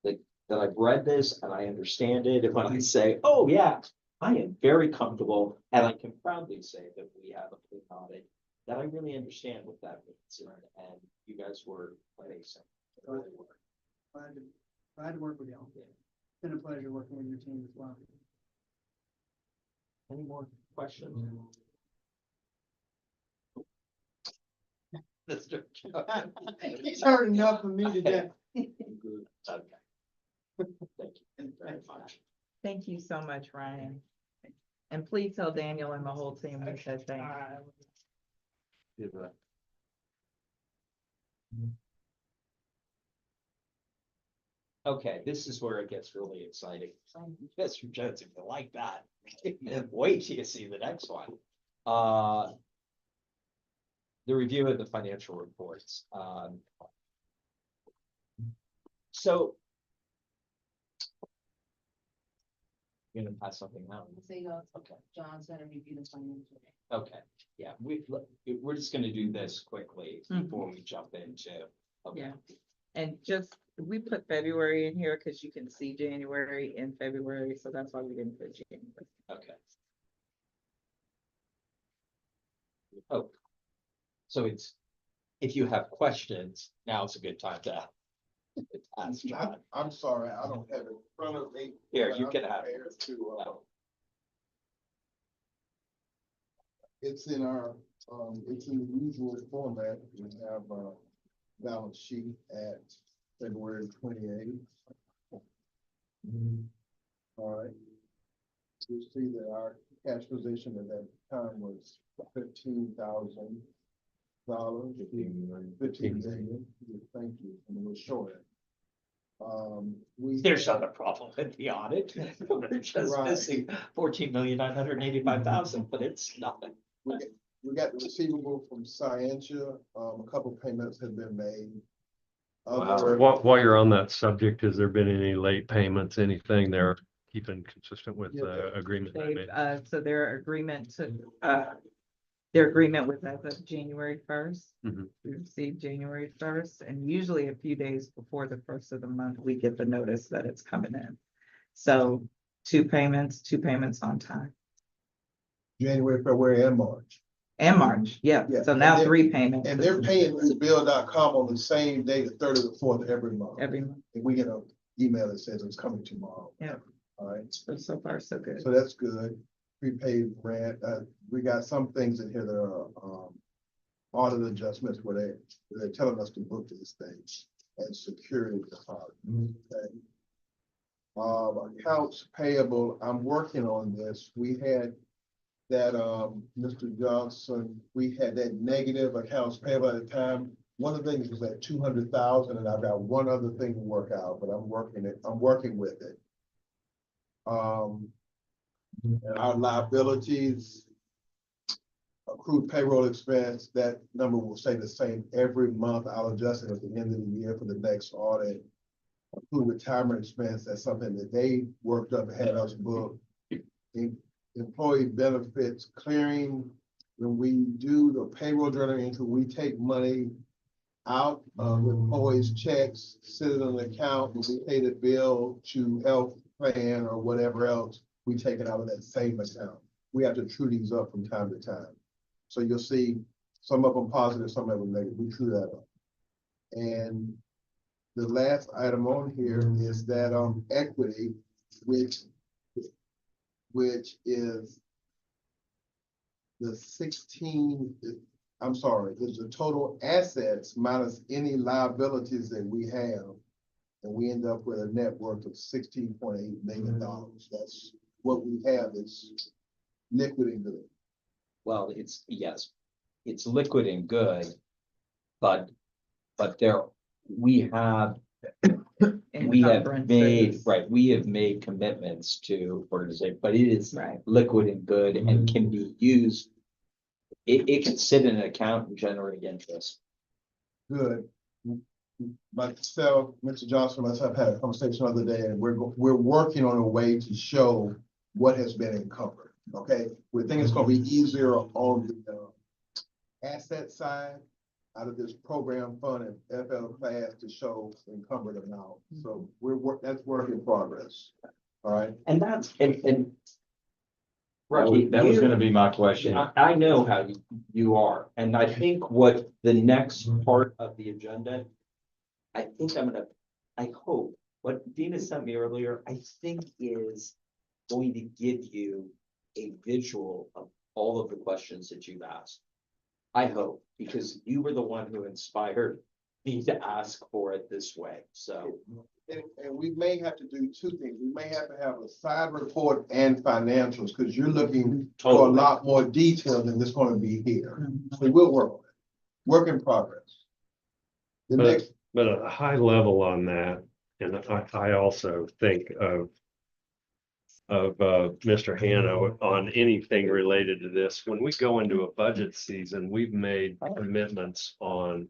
that I've read this and I understand it. And when I say, oh, yeah, I am very comfortable and I can proudly say that we have a clean audit, that I really understand what that means. And you guys were amazing. You really were. Glad to work with y'all. It's been a pleasure working with your team as well. Any more questions? Mr. Jones? He's heard enough of me today. Okay. Thank you very much. Thank you so much, Ryan. And please tell Daniel and the whole team we said thank you. Okay, this is where it gets really exciting. Mr. Jones, if you like that, wait till you see the next one. The review of the financial reports. So. You're gonna pass something out. So, Okay. John's gonna review the financial. Okay, yeah, we're just gonna do this quickly before we jump into. Okay. Yeah. And just, we put February in here because you can see January and February, so that's why we didn't put January. Okay. Oh. So if you have questions, now it's a good time to ask John. I'm sorry, I don't have it in front of me. Here, but you I'm can have it. prepared to, it's in our, it's in the usual format. We have a balance sheet at February 28th. All right. You see that our cash position at that time was $15,000. 15 million. Thank you. And it was short. There's not a problem with the audit. We're just Right. missing 14,985,000, but it's nothing. We got the receivable from Scientia. A couple payments have been made. While you're on that subject, has there been any late payments, anything they're keeping consistent with the agreement? they made? So their agreement was as of January 1st. Mhm. We received January 1st, and usually a few days before the first of the month, we get the notice that it's coming in. So two payments on time. January, February, and March. And March, yeah. Yeah, So and now they're- 3 payments. And they're paying through bill.com on the same day, the 3rd or the 4th of every month. Every month. And we get an email that says it's coming tomorrow. Yeah. All right, So far, so good. so that's good. Prepaid rent, we got some things in here that are, audit adjustments where they're telling us to book these things and security deposit. Okay. Accounts payable, I'm working on this. We had that, Mr. Johnson, we had that negative accounts payable at the time. One of the things was at 200,000, and I've got one other thing to work out, but I'm working with it. And our liabilities, accrued payroll expense, that number will stay the same every month. I'll adjust it at the end of the year for the next audit. Accrued retirement expense, that's something that they worked up and had us book. Employee benefits clearing, when we do the payroll journal entry, we take money out of employees' checks, sit it on an account, and we pay the bill to health plan or whatever else, we take it out of that same account. We have to true these up from time to time. So you'll see some of them positive, some of them negative. We true that up. And the last item on here is that equity, which is the 16, is the total assets minus any liabilities that we have. And we end up with a net worth of $16.8 million. That's what we have is liquid and good. Well, it's liquid and good, but there we have We have made, Encumbrances. right, we have made commitments to organization, but it is Right. liquid and good and can be used. It can sit in an account and generate interest. Good. Myself, Mr. Johnson, myself had a conversation the other day, and we're working on a way to show what has been encumbered, okay? We think it's gonna be easier on the asset side out of this program fund and FL class to show encumbered amount. So that's work in progress, all right? And that's, and. That was you- gonna be my question. I know how you are, and I think what the next part of the agenda. I think I hope, what Dina sent me earlier, I think is going to give you a visual of all of the questions that you've asked. I hope, because you were the one who inspired me to ask for it this way, so. And we may have to do two things. We may have to have a side report and financials, because you're looking for a Totally. lot more detail than this gonna be here. Mhm. So we'll work on it. Work in progress. The But- next, But a high level on that, and I also think of Mr. Hanna on anything related to this. When we go into a budget season, we've made commitments on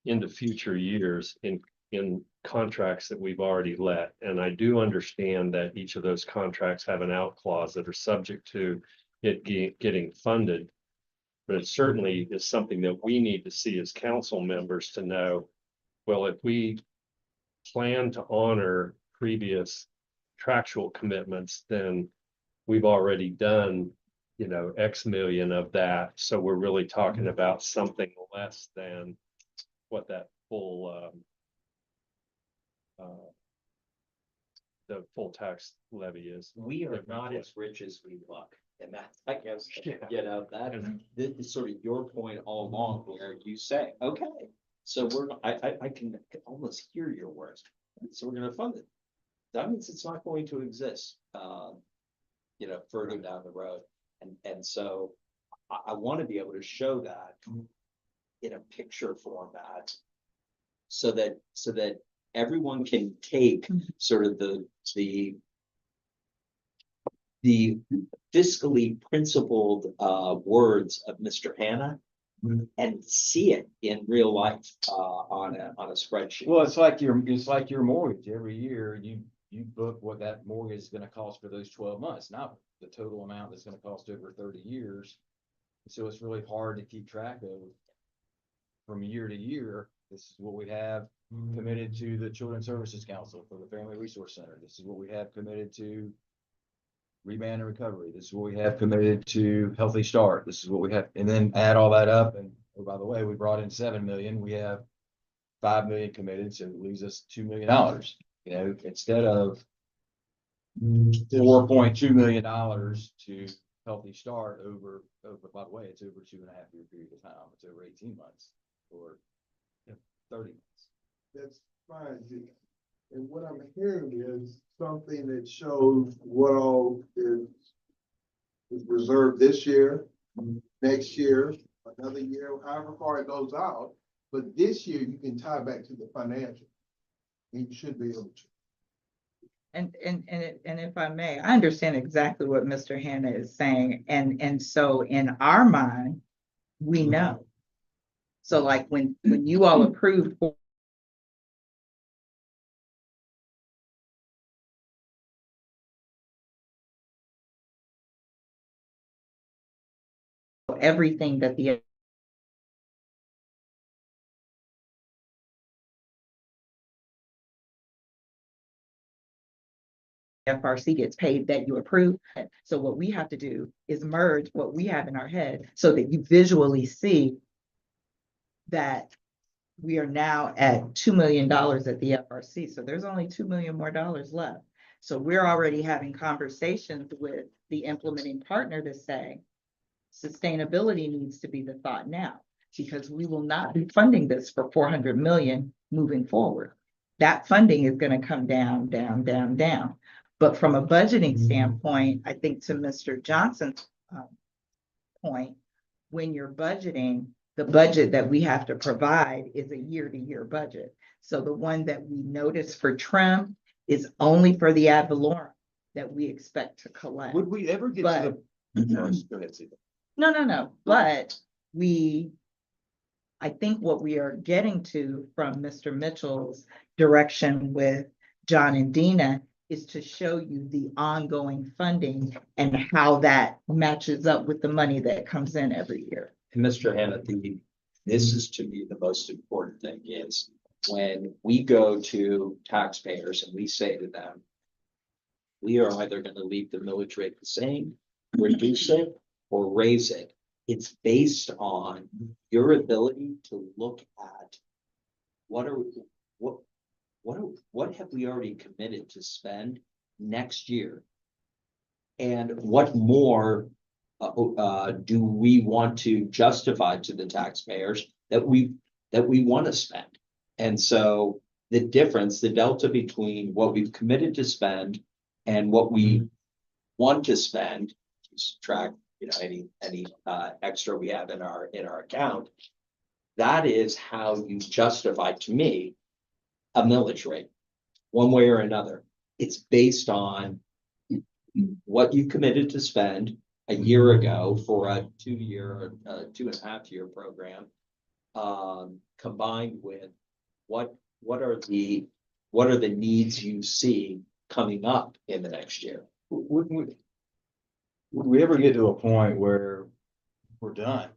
into future years in contracts that we've already let. And I do understand that each of those contracts have an out clause that are subject to it getting funded. But it certainly is something that we need to see as council members to know, well, if we plan to honor previous contractual commitments, then we've already done, X million of that. So we're really talking about something less than what that full, the full tax levy is. We are not as rich as we look, and that's, I guess, Yeah. that this is sort of your point all along, where you say, okay, so I can almost hear your words, so we're gonna fund it. That means it's not going to exist, further down the road, and so I want to be able to show that in a picture format, so that everyone can take sort of the fiscally principled words of Mr. Hanna and see it in real life on a spreadsheet. Well, it's like your mortgage. Every year you book what that mortgage is gonna cost for those 12 months, not the total amount that's gonna cost over 30 years. So it's really hard to keep track of from year to year. This is what we have committed to the Children's Services Council for the Family Resource Center. This is what we have committed to Rebound and Recovery. This is what we have committed to Healthy Start. This is what we have, and then add all that up. And oh, by the way, we brought in 7 million. We have 5 million committed, so it leaves us $2 million. Instead of $4.2 million to Healthy Start over, by the way, it's over 2.5 year period of time. It's over 18 months or 30 months. that's fine, G. And what I'm hearing is something that shows what all is reserved this year, next year, another year, however far it goes out. But this year you can tie back to the financial. You should be able to. And if I may, I understand exactly what Mr. Hanna is saying, and so in our mind, we know. So like when you all approved everything that the FRC gets paid that you approve. So what we have to do is merge what we have in our head so that you visually see that we are now at $2 million at the FRC. So there's only $2 million more left. So we're already having conversations with the implementing partner to say, sustainability needs to be the thought now, because we will not be funding this for 400 million moving forward. That funding is going to come down, down, down, down. But from a budgeting standpoint, I think to Mr. Johnson's point, when you're budgeting, the budget that we have to provide is a year-to-year budget. So the one that we notice for trim is only for the ad valorem that we expect to collect. Would we ever get to the? Go ahead, Steve. No, but I think what we are getting to from Mr. Mitchell's direction with John and Dina is to show you the ongoing funding and how that matches up with the money that comes in every year. And Mr. Hannah, this is to me the most important thing is when we go to taxpayers and we say to them, we are either going to leave the millage rate the same, reduce it, or raise it. It's based on your ability to look at what have we already committed to spend next year? And what more do we want to justify to the taxpayers that we want to spend? And so the difference, the delta between what we've committed to spend and what we want to spend, subtract, any extra we have in our account, that is how you justify to me a millage rate, one way or another. It's based on what you committed to spend a year ago for a 2-year, 2.5-year program, combined with what are the needs you see coming up in the next year. Would we ever get to a point where we're done?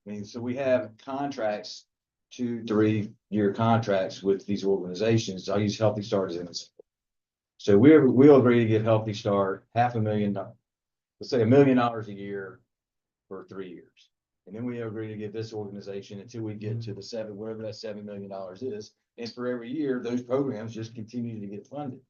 I mean, so we have contracts, 2-3-year contracts with these organizations. I'll use Healthy Start as an example. So we'll agree to give Healthy Start $500,000, let's say $1 million a year for 3 years. And then we agree to give this organization until we get to whatever that $7 million is. And for every year, those programs just continue to get funded.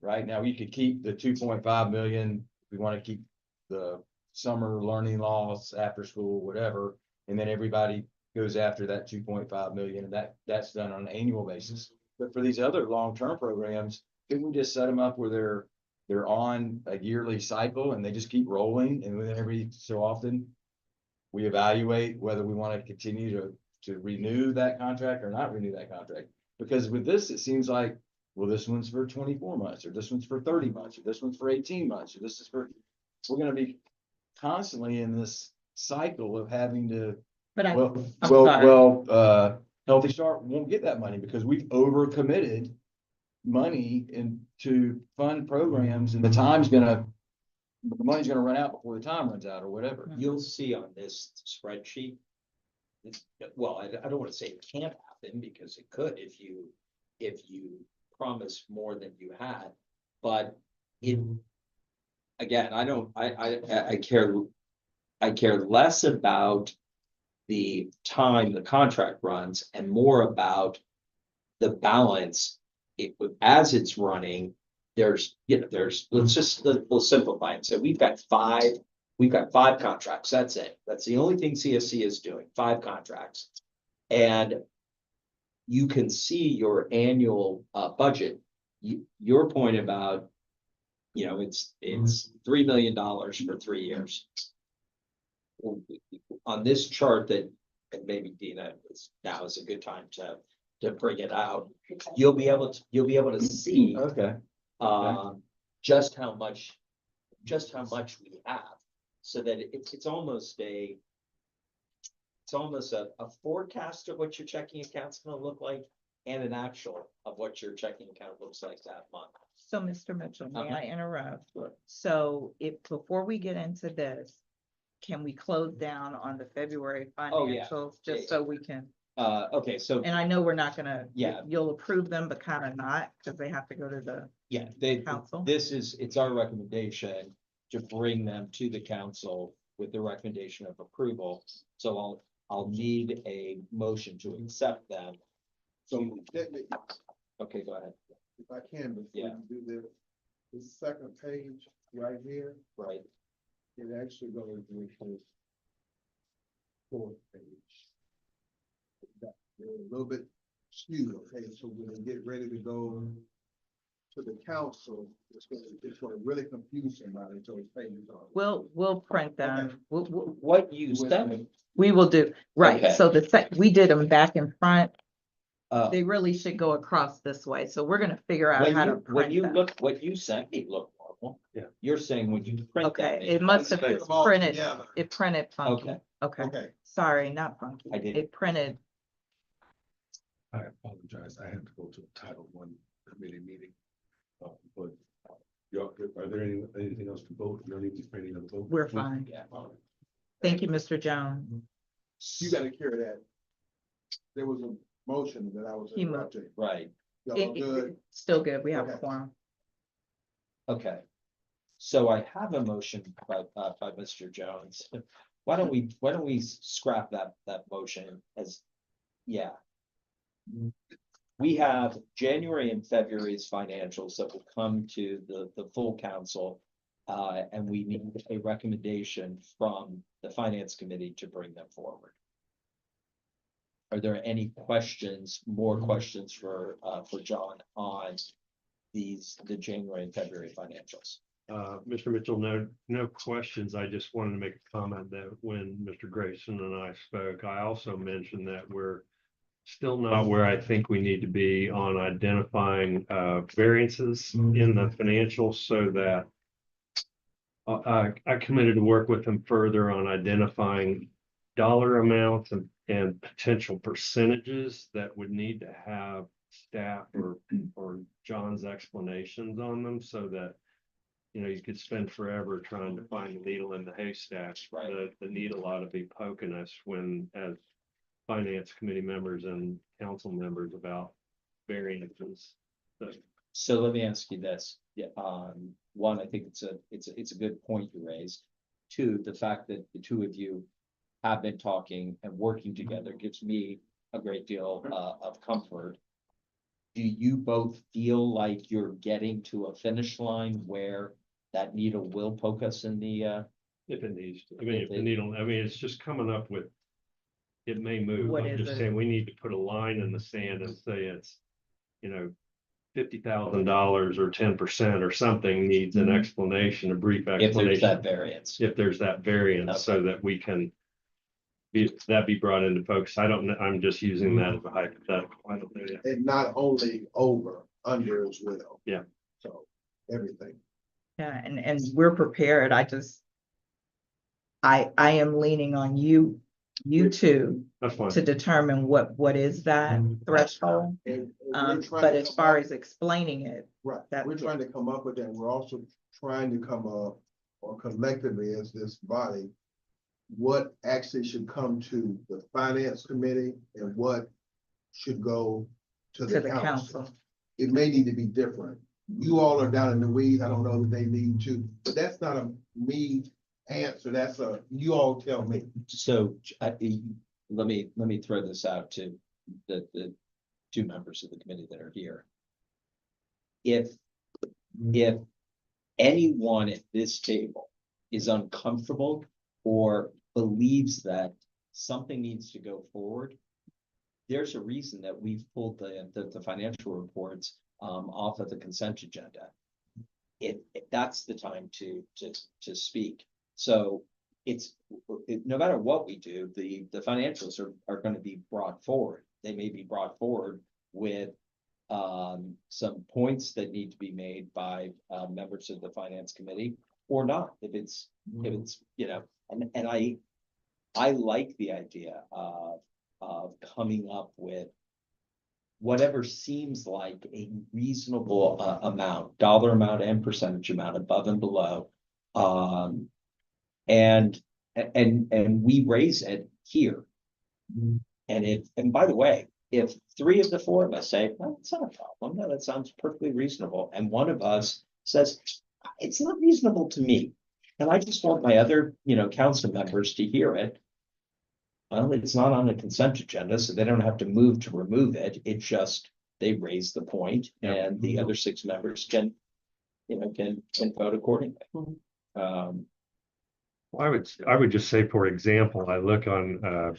Right now, we could keep the 2.5 million. We want to keep the summer learning loss, after school, whatever. And then everybody goes after that 2.5 million, and that's done on an annual basis. But for these other long-term programs, can we just set them up where they're on a yearly cycle and they just keep rolling, and then every so often we evaluate whether we want to continue to renew that contract or not renew that contract? Because with this, it seems like, well, this one's for 24 months, or this one's for 30 months, or this one's for 18 months, or this is for, we're going to be constantly in this cycle of having to, But Healthy Start won't get that money because we've overcommitted money to fund programs, and the money's gonna run out before the time runs out or whatever. You'll see on this spreadsheet. Well, I don't want to say it can't happen because it could if you promise more than you had, but again, I care less about the time the contract runs and more about the balance. As it's running, we'll simplify it. So we've got five contracts. That's it. That's the only thing CSC is doing, 5 contracts. And you can see your annual budget. Your point about, it's $3 million for 3 years. On this chart that, and maybe Dina, now is a good time to bring it out. You'll be able to see Okay. just how much we have, so that it's almost a forecast of what your checking account's gonna look like and an actual of what your checking account looks like that month. So, Mr. Mitchell, may I interrupt? So before we get into this, can we close down on the February Oh, yeah. financials, just so we can, Okay, so and I know we're not gonna, Yeah. you'll approve them, but kind of not, because they have to go to the yeah, council. it's our recommendation to bring them to the council with the recommendation of approval. So I'll need a motion to accept them. So technically, Okay, go ahead. if I can, before Yeah. you do the second page right here, Right. it actually goes with the 4th page. They're a little bit skewed, okay, so when they get ready to go to the council, it's gonna really confuse somebody until it's paid. We'll print them. What you sent, We will do, right, Okay. so we did them back and front. uh, They really should go across this way, so we're gonna figure out how to when print you them. look, what you sent me looked normal. Yeah. You're saying when you print that. Okay, it must have Put them all printed, together. it printed funky. Okay. Okay, Okay. sorry, not funky. I did. It printed, I apologize. I had to go to a Title I committee meeting. But y'all, are there anything else to vote? No need to any other vote? we're fine. Yeah. Thank you, Mr. Jones. You gotta carry that. There was a motion that I was He moved. interrupting. Right, Y'all good? Still good, we have a Okay. quorum. okay. So I have a motion by Mr. Jones. Why don't we scrap that motion as, yeah. We have January and February's financials that will come to the full council. And we need a recommendation from the finance committee to bring them forward. Are there any questions, more questions for John on the January and February financials? Mr. Mitchell, no questions. I just wanted to make a comment that when Mr. Grayson and I spoke, I also mentioned that we're still not where I think we need to be on identifying variances in the financials, so that I committed to work with them further on identifying dollar amounts and potential percentages that would need to have staff or John's explanations on them, so that, you know, you could spend forever trying to find the needle in the haystack. Right. The needle ought to be poking us when, as finance committee members and council members, about variances. So let me ask you this, yeah, one, I think it's a good point you raised. Two, the fact that the two of you have been talking and working together gives me a great deal of comfort. Do you both feel like you're getting to a finish line where that needle will poke us in the, If it needs to, I mean, if the needle, I mean, it's just coming up with, it may move. What I'm is just it? saying, we need to put a line in the sand and say it's, you know, $50,000 or 10% or something needs an explanation, a brief if there's explanation. that variance? If there's that variance, so that we can be brought into focus. I don't know, I'm just using that as a hypothetical. I don't know yet. And not only over, under as well. Yeah. So, everything. Yeah, and we're prepared. I am leaning on you two That's fine. to determine what is that threshold. And we're trying But to as come far up- as explaining it, Right, that- we're trying to come up with that. We're also trying to come up, or collectively as this body, what actually should come to the finance committee and what should go to to the council. It may need to be different. You all are down in the weeds. I don't know that they need to, but that's not a me answer. That's you all tell me. So let me throw this out to the two members of the committee that are here. If anyone at this table is uncomfortable or believes that something needs to go forward, there's a reason that we've pulled the financial reports off of the consent agenda. That's the time to speak. So no matter what we do, the financials are going to be brought forward. They may be brought forward with some points that need to be made by members of the finance committee or not. If it's, you know, and I like the idea of coming up with whatever seems like a reasonable amount, dollar amount and percentage amount above and below. And we raise it here. And by the way, if three of the four of us say, well, it's not a problem, no, that sounds perfectly reasonable, and one of us says, it's not reasonable to me, and I just want my other, council members to hear it. Well, it's not on the consent agenda, so they don't have to move to remove it. It just, they raise the point, and the other six members can vote accordingly. I would just say, for example, I look on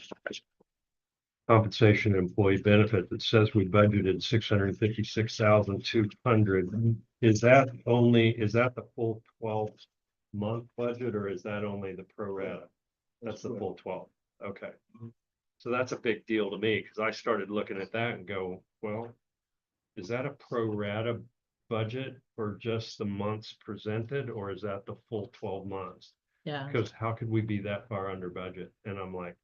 compensation and employee benefit that says we budgeted 656,200. Is that the full 12-month budget, or is that only the pro rata? That's the full 12. Okay. So that's a big deal to me, because I started looking at that and go, well, is that a pro rata budget for just the months presented, or is that the full 12 months? Yeah. Because how could we be that far under budget? And I'm like,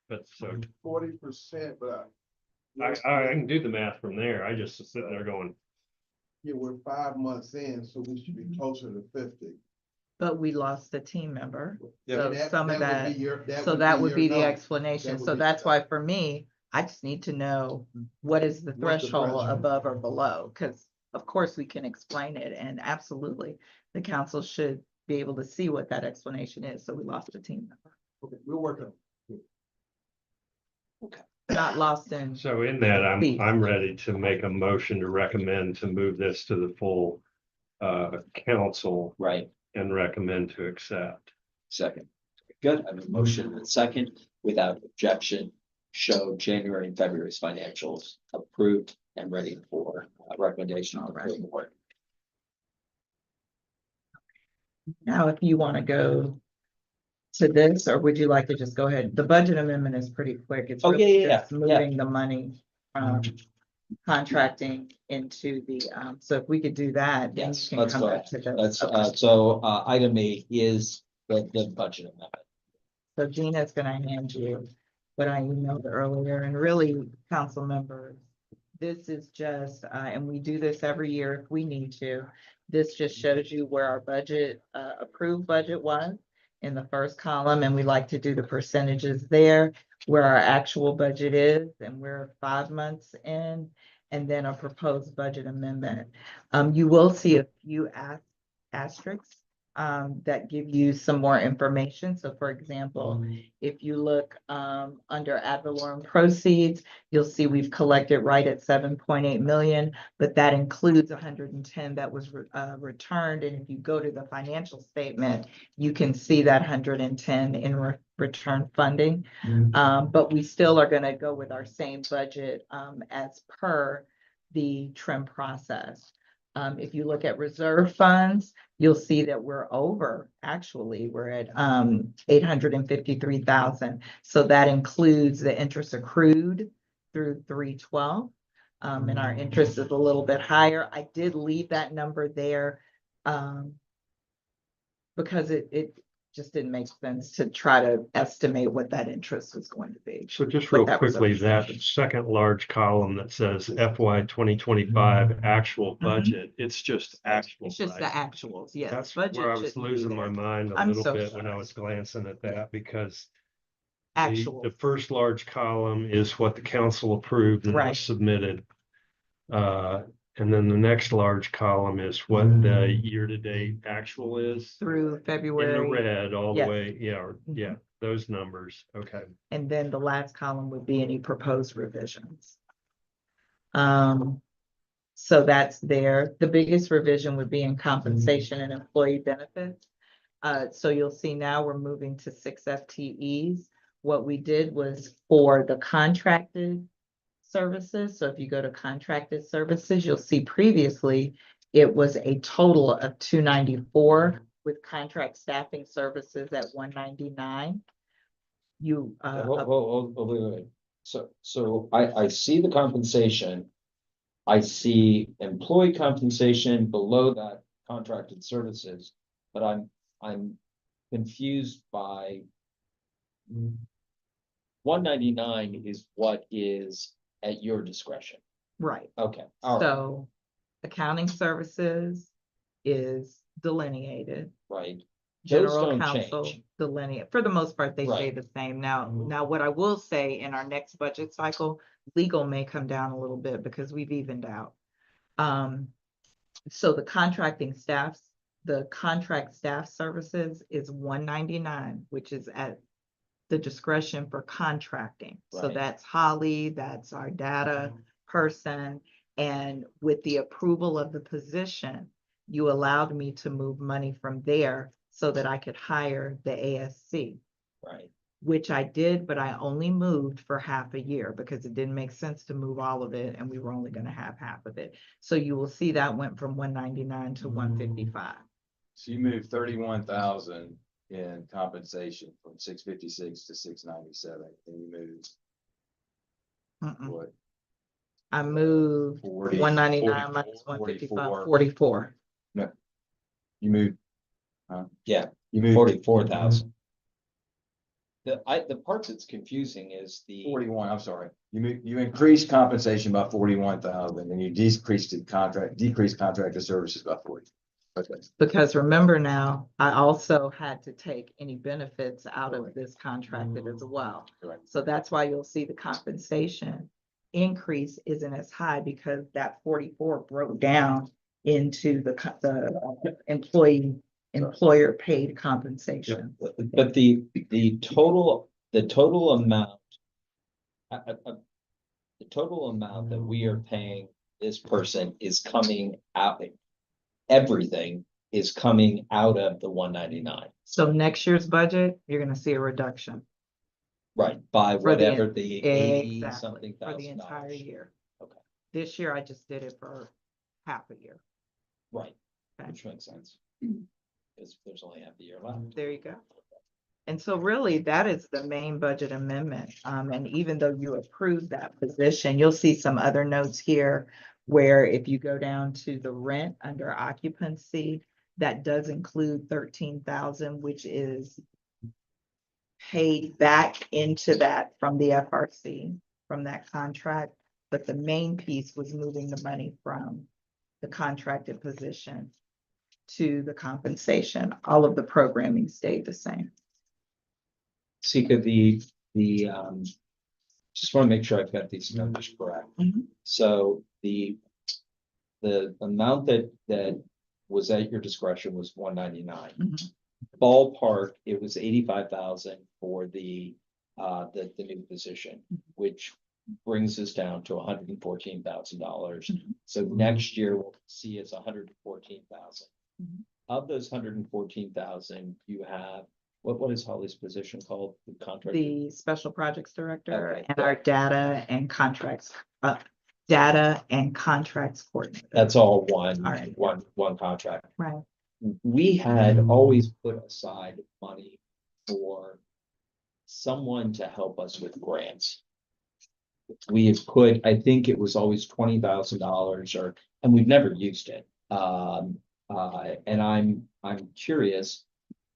but so 40%, but I can do the math from there. I just sitting there going, yeah, we're 5 months in, so we should be closer to 50. But we lost a team member. Yeah, So that- some of that that, would be your- so that would your be the number. explanation. That would So be that's the why number. for me, I just need to know what is the What's the threshold threshold? above or below, because of course we can explain it, and absolutely, the council should be able to see what that explanation is. So we lost a team member, Okay, we'll work on it. not lost in, so in that, Please. I'm ready to make a motion to recommend to move this to the full council Right, and recommend to accept. second. Good, I have a motion and a second, without objection, show January and February's financials approved and ready for recommendation on the board. now if you want to go to this, or would you like to just go ahead? The budget amendment is pretty quick. It's Oh, really yeah, just moving the money from contracting into the, so if we could do that, then Yes, you can let's come go back to this. That's, Okay. so, item A is the budget amendment. So Gina's gonna hand you what I emailed earlier, and really, council members, this is just, and we do this every year if we need to. This just shows you where our budget, approved budget was in the first column, and we like to do the percentages there, where our actual budget is, and we're 5 months in, and then a proposed budget amendment. You will see a few asterisks that give you some more information. So for example, if you look under ad valorem proceeds, you'll see we've collected right at 7.8 million, but that includes 110 that was returned. And if you go to the financial statement, you can see that 110 in return funding. But we still are going to go with our same budget as per the trim process. If you look at reserve funds, you'll see that we're over, actually, we're at 853,000. So that includes the interest accrued through 3/12. And our interest is a little bit higher. I did leave that number there because it just didn't make sense to try to estimate what that interest was going to be. So just But real that was quickly, okay. that second large column that says FY 2025 actual budget, it's just actual. It's just the right? actuals, yes. That's Budget where I was shouldn't be losing my there. mind a I'm little so bit when I sorry. was glancing at that, because Actual. the first large column is what the council approved and Right. was submitted. And then the next large column is what the year-to-date actual is. Through In the February, red all the Yes. way, yeah, those numbers, okay. and then the last column would be any proposed revisions. So that's there. The biggest revision would be in compensation and employee benefits. So you'll see now we're moving to 6 FTEs. What we did was for the contracted services. So if you go to contracted services, you'll see previously it was a total of 294 with contract staffing services at 199. You, Wait. So I see the compensation. I see employee compensation below that contracted services, but I'm confused by 199 is what is at your discretion. right. Okay, all right, So accounting services is delineated. right. General don't counsel change. delineate, for the most part, they stay Right. the same. Now what I will say in our next budget cycle, legal may come down a little bit because we've evened out. So the contract staff services is 199, which is at the discretion for contracting. So Right. that's Holly, that's our data person. And with the approval of the position, you allowed me to move money from there so that I could hire the ASC. Right. which I did, but I only moved for half a year because it didn't make sense to move all of it and we were only gonna have half of it. So you will see that went from 199 to 155. So you moved 31,000 in compensation from 656 to 697, and you moved Mm-mm. what? I moved 40, 199 minus 155, 44. You moved, Yeah, you moved 44,000. The part that's confusing is the, 41, I'm sorry. You increased compensation by 41,000 and you decreased contracted services by 40. Okay. Because remember now, I also had to take any benefits out of this contracted as well. Correct. So that's why you'll see the compensation increase isn't as high because that 44 broke down into the employer paid compensation. but the total amount. The total amount that we are paying this person is coming out, everything is coming out of the 199, So next year's budget, you're gonna see a reduction right? By For the- whatever the 80 exactly, something for the thousand entire dollars. year. Okay. This year, I just did it for half a year. Right, Okay. which makes sense. Because there's only half the year left. There you go. And so really, that is the main budget amendment. And even though you approved that position, you'll see some other notes here where if you go down to the rent under occupancy, that does include 13,000, which is paid back into that from the FRC, from that contract. But the main piece was moving the money from the contracted position to the compensation. All of the programming stayed the same. Sika, just want to make sure I've got these numbers correct. Mhm. So the amount that was at your discretion was 199. Mhm. Ballpark, it was 85,000 for the new position, which brings us down to $114,000. Mhm. So next year we'll see it's 114,000. Mhm. Of those 114,000, you have, what is Holly's position called? The contract? The special projects director Okay. and our data and contracts coordinator. That's all one, All right. one contract. Right. We had always put aside money for someone to help us with grants. We have put, I think it was always $20,000 and we've never used it. And I'm curious,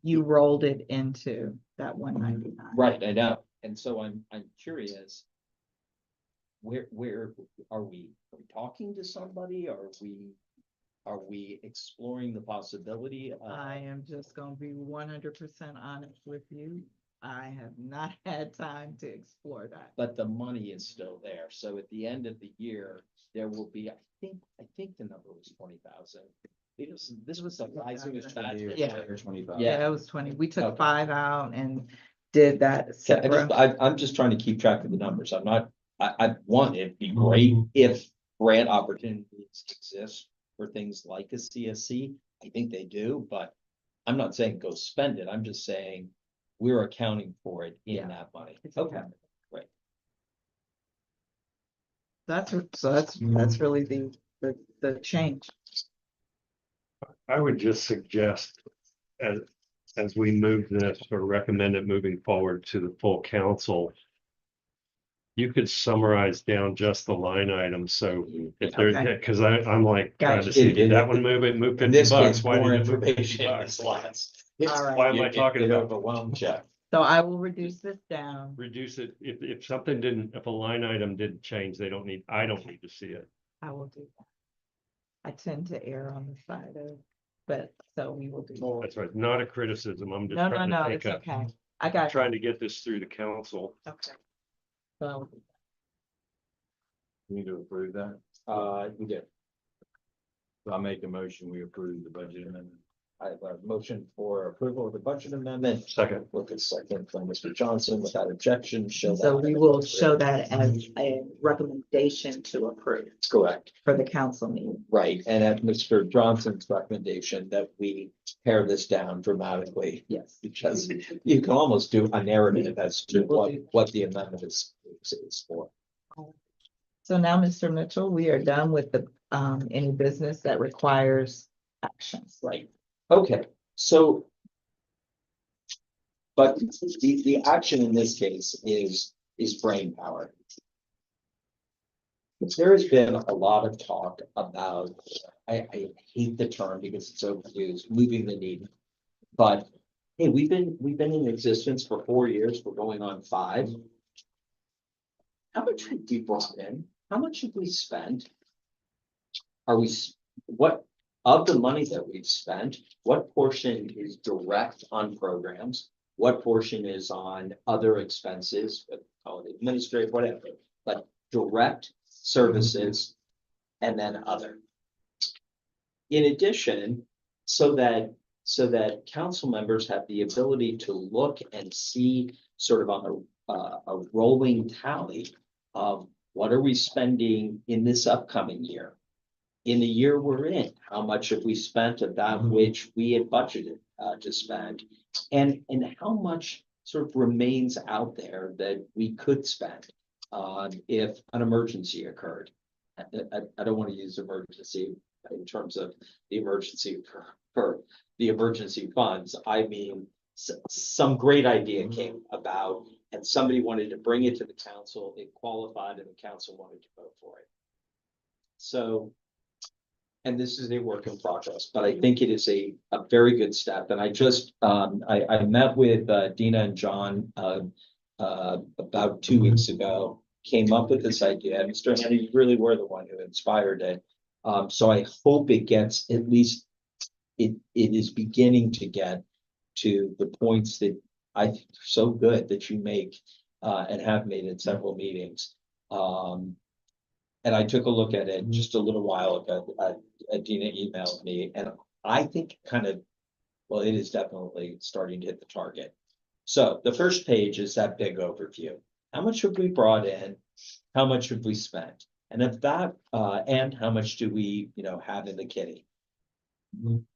You rolled it into that 199. right, I know, and so I'm curious. Where are we talking to somebody? Are we exploring the possibility of? I am just gonna be 100% honest with you. I have not had time to explore that. But the money is still there. So at the end of the year, there will be, I think the number was 20,000. This was surprising. It was bad. Yeah. 25. Yeah, it was 20. We took Okay. 5 out and did that. I'm just trying to keep track of the numbers. I'm not, it'd be great if grant opportunities exist for things like a CSC. I think they do, but I'm not saying go spend it. I'm just saying we're accounting for it in Yeah. that money. It's Okay, okay. great. That's really the change. I would just suggest as we move this or recommend it moving forward to the full council, you could summarize down just the line items. So if there's, Okay. because I'm like trying to Gotcha. see, did that one move it, move In 50 this bucks? case, Why more did it move 50 information in bucks? this last. All right. Why am I talking about? Overwhelmed, Jeff. So I will reduce this down. Reduce it. If something didn't, if a line item didn't change, I don't need to see it. I will do that. I tend to err on the side of, but so we will do. that. That's right. Not a criticism. I'm just No, trying no, to it's take okay. I got you. trying to get this through the council. Okay. So We need to approve that. We did. So I make a motion, we approve the budget amendment. I have a motion for approval of the budget amendment. Second. With a second from Mr. Johnson without objection, show that. So we will show that as a recommendation to approve Correct, for the council meeting. right, and at Mr. Johnson's recommendation that we pare this down dramatically. Yes. Because you can almost do a narrative as to what the amendment is for. So now, Mr. Mitchell, we are done with the, any business that requires actions. Right, okay, so. But the action in this case is brain power. There has been a lot of talk about, I hate the term because it's overused, moving the needle. But hey, we've been in existence for 4 years, we're going on 5. How much have we brought in? How much have we spent? What of the money that we've spent, what portion is direct on programs? What portion is on other expenses, call it administrative, whatever, but direct services and then other. In addition, so that council members have the ability to look and see sort of on a rolling tally of what are we spending in this upcoming year? In the year we're in, how much have we spent of that which we had budgeted to spend? And how much sort of remains out there that we could spend if an emergency occurred? I don't want to use emergency in terms of the emergency for the emergency funds. I mean, some great idea came about and somebody wanted to bring it to the council, it qualified and the council wanted to vote for it. So, and this is a work in progress, but I think it is a very good step. And I just, I met with Dina and John about 2 weeks ago, came up with this idea. Mr. Hanna, you really were the one who inspired it. So I hope it gets, at least it is beginning to get to the points that I think are so good that you make and have made in several meetings. And I took a look at it just a little while ago. Dina emailed me, and I think kind of, well, it is definitely starting to hit the target. So the first page is that big overview. How much have we brought in? How much have we spent? And of that, and how much do we, have in the kitty?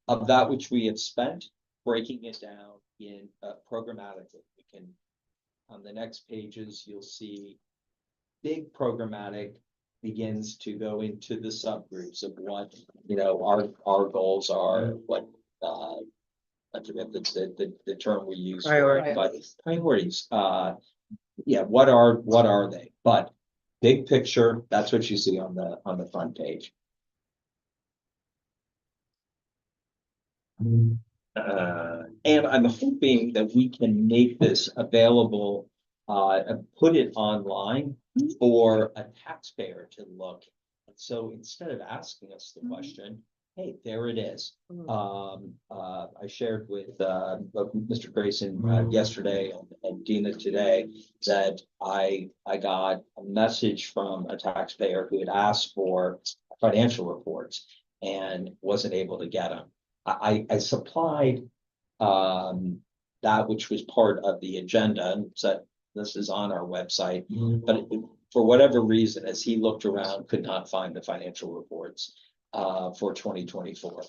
Of that which we have spent, breaking it down in programmatically. We can, on the next pages, you'll see big programmatic begins to go into the subgroups of what, our goals are, what, I forget the term we use. Priorities. Priorities, yeah, what are they? But big picture, that's what you see on the front page. And I'm hoping that we can make this available, and put it online for a taxpayer to look. And so instead of asking us the question, hey, there it is. I shared with Mr. Grayson yesterday and Dina today that I got a message from a taxpayer who had asked for financial reports and wasn't able to get them. I supplied that which was part of the agenda and said this is on our website, but for whatever reason, as he looked around, could not find the financial reports for 2024.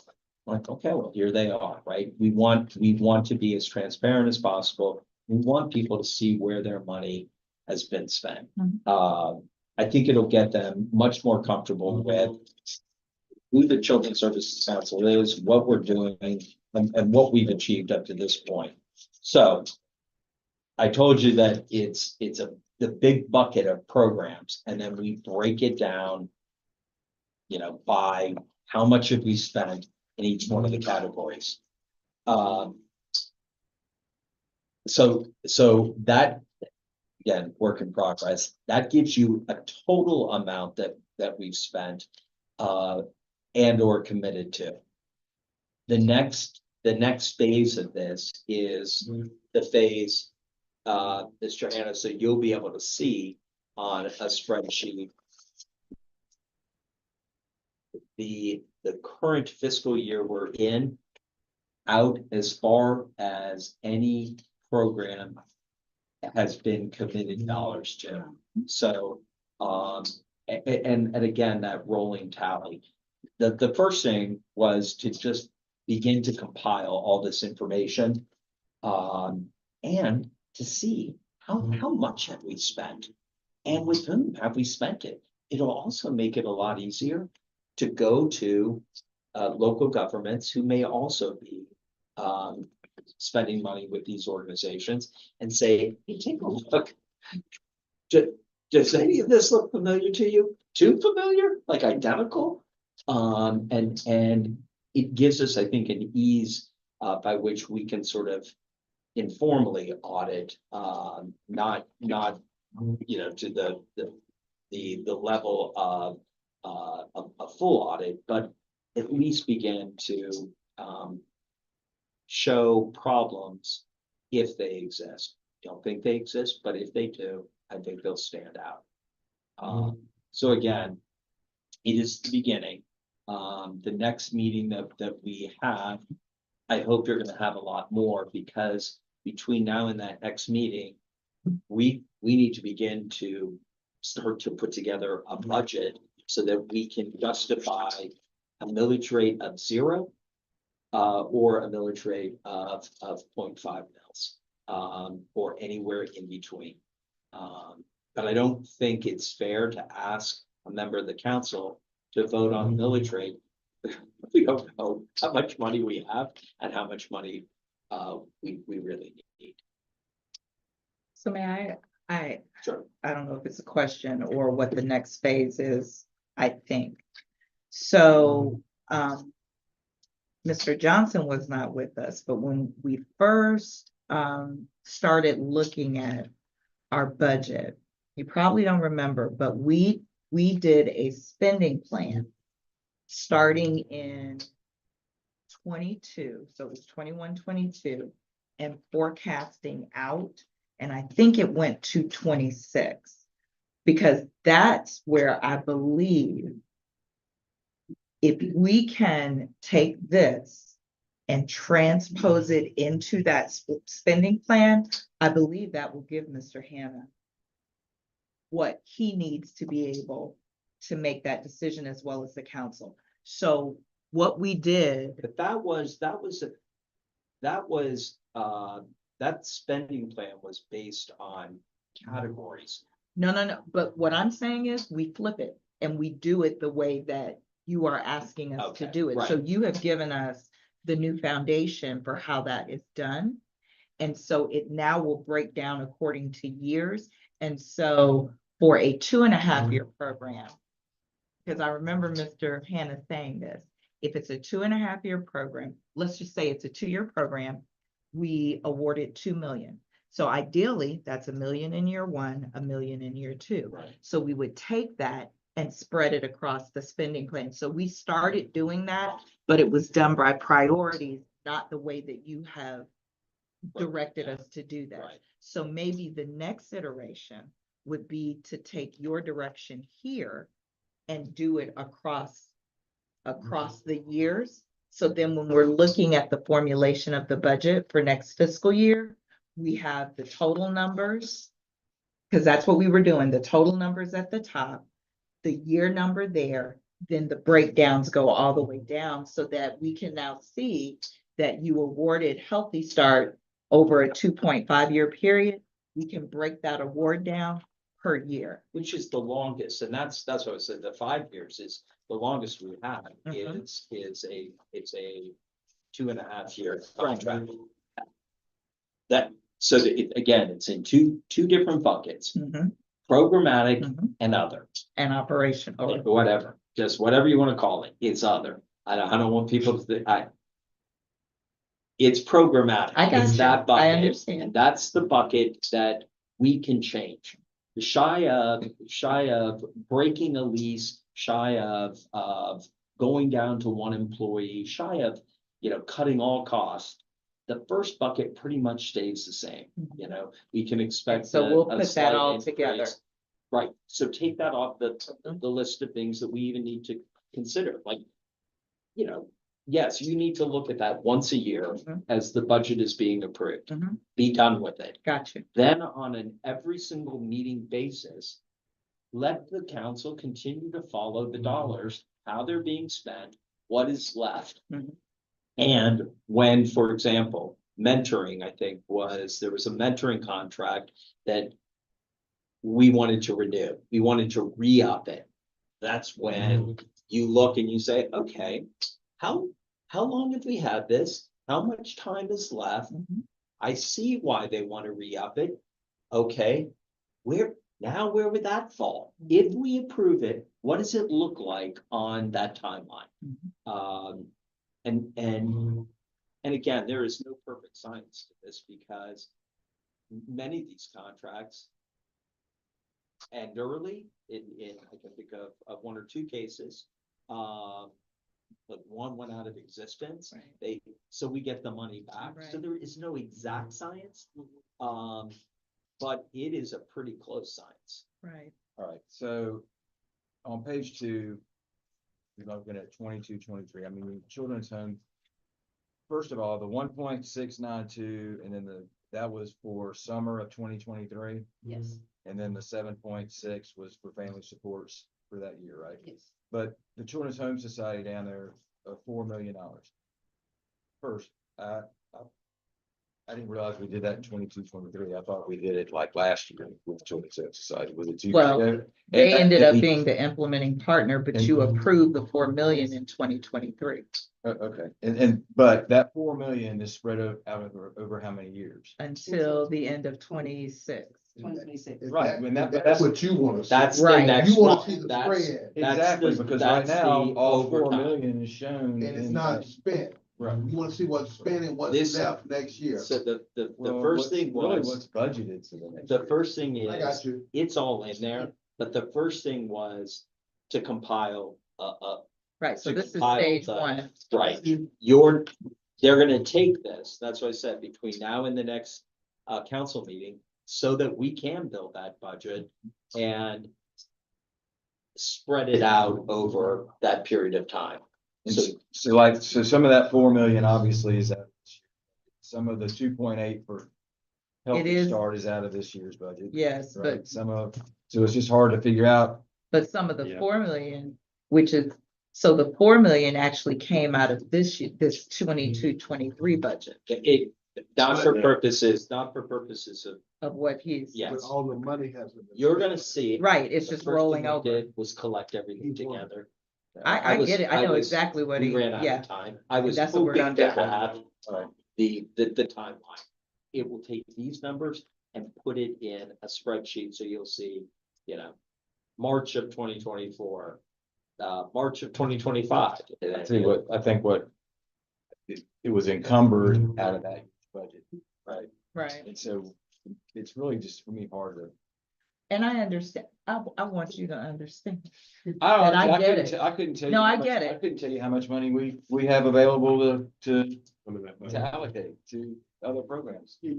I'm like, okay, well, here they are, right? We want to be as transparent as possible. We want people to see where their money has been spent. I think it'll get them much more comfortable with who the Children's Services Council is, what we're doing, and what we've achieved up to this point. So I told you that it's the big bucket of programs, and then we break it down, by how much have we spent in each one of the categories. So that, again, work in progress, that gives you a total amount that we've spent and or committed to. The next phase of this is the phase, Mr. Hanna, so you'll be able to see on a spreadsheet the current fiscal year we're in out as far as any program has been committed dollars to. So, and again, that rolling tally. The first thing was to just begin to compile all this information. And to see how much have we spent and with whom have we spent it. It'll also make it a lot easier to go to local governments who may also be spending money with these organizations and say, hey, take a look. Does any of this look familiar to you? Too familiar? Like identical? And it gives us, I think, an ease by which we can sort of informally audit, not, you know, to the level of a full audit, but at least begin to show problems if they exist. Don't think they exist, but if they do, I think they'll stand out. So again, it is the beginning. The next meeting that we have, I hope you're gonna have a lot more, because between now and that next meeting, we need to begin to start to put together a budget so that we can justify a millage rate of 0 or a millage rate of 0.5 mils, or anywhere in between. But I don't think it's fair to ask a member of the council to vote on a millage rate. We don't know how much money we have and how much money we really need. So may I Sure. don't know if it's a question or what the next phase is, I think. So, Mr. Johnson was not with us, but when we first, started looking at our budget, you probably don't remember, but we did a spending plan starting in 22, so it was 21, 22, and forecasting out, and I think it went to 26, because that's where I believe if we can take this and transpose it into that spending plan, I believe that will give Mr. Hannah what he needs to be able to make that decision, as well as the council. So what we did, But that spending plan was based on categories. no, but what I'm saying is we flip it and we do it the way that you are asking us to Okay, do it. So right. you have given us the new foundation for how that is done. And so it now will break down according to years. And so for a 2.5-year program, because I remember Mr. Hannah saying this, if it's a 2.5-year program, let's just say it's a 2-year program, we awarded 2 million. So ideally, that's $1 million in year 1, $1 million in year 2. Right. So we would take that and spread it across the spending plan. So we started doing that, but it was done by priorities, not the way that you have directed us to do that. Right. So maybe the next iteration would be to take your direction here and do it across the years. So then when we're looking at the formulation of the budget for next fiscal year, we have the total numbers, because that's what we were doing, the total numbers at the top, the year number there, then the breakdowns go all the way down, so that we can now see that you awarded Healthy Start over a 2.5-year period. We can break that award down per year. Which is the longest, and that's what I said, the 5 years is the longest we have. Mhm. It's a 2.5-year contract. That, so that again, it's in two different buckets, Mhm, programmatic mhm. and other, And operation, or whatever, just whatever you want to call it, it's other. I don't want people to think, it's programmatic. I got It's you. that I bucket, understand. and that's the bucket that we can change. Shy of breaking a lease, shy of going down to 1 employee, shy of, cutting all costs. The first bucket pretty much stays the same, we can expect. So we'll a put that slight all together. increase. Right, so take that off the list of things that we even need to consider, like, yes, you need to look at that once a year Mhm. as the budget is being approved. Mhm. Be done with it. Gotcha. Then on an every single meeting basis, let the council continue to follow the dollars, how they're being spent, what is left. Mhm. And when, for example, mentoring, I think there was a mentoring contract that we wanted to renew. We wanted to re-up it. That's when you look and you say, okay, how long have we had this? How much time is left? Mhm. I see why they want to re-up it. Okay, where would that fall? If we approve it, what does it look like on that timeline? Mhm. And again, there is no perfect science to this because many of these contracts end early I can think of one or two cases. But one went out of existence. Right. So we get the money back. So Right. there is no exact science. But it is a pretty close science. Right. All right, so on page 2, we're looking at 22, 23. I mean, children's home. First of all, the 1.692, and then that was for summer of 2023. Yes, And then the 7.6 was for family supports for that year, right? yes. But the Children's Home Society down there, $4 million. First, I didn't realize we did that in 22, 23. I thought we did it like last year with Children's Home Society. Was it 2 years Well, ago? They ended up And- being the implementing partner, but you approved the 4 million in 2023 Okay, but that 4 million is spread out over how many years? until the end of 26. 2026. If Right, that- and if that's that's what you wanna see. That's the Right. next You wanna one. see the That's- spread, that's Exactly, the- because right that's now, the all 4 overtime. million is shown. and it's in not that- spent. Right. You wanna see what's spent and what's This- left next year. So the Well, first what's- thing really was, what's budgeted for the next the year. first thing I got is, you. it's all in there, but the first thing was to compile Right, so To this is compile stage the- 1. right. They're gonna take this, that's what I said, between now and the next council meeting, so that we can build that budget and spread it out over that period of time. And So, so some of that 4 million obviously is out. Some of the 2.8 for It Healthy is- Start is out of this year's budget. Yes, Right, but so it's just hard to figure out. some of the Yeah. 4 million, which is, so the 4 million actually came out of this 22-23 budget not for purposes of what he's. Yes. But all the money hasn't been. you're gonna see. Right, it's the just first thing rolling we over. did Was collect everything He won. together. I was- get it. I know was- exactly what We he, ran out yeah. of time. I was that's what we're hoping to under. have the timeline. It will take these numbers and put it in a spreadsheet, so you'll see, March of 2024, March of 2025. and then I tell you what, I think it was encumbered out of that budget, right? Right. And so it's really just for me hard to. And I understand. I want you to understand. I And I get couldn't it. I couldn't tell you. No, how I much- get it. I couldn't tell you how much money we have available to Some of that money. allocate to other programs. You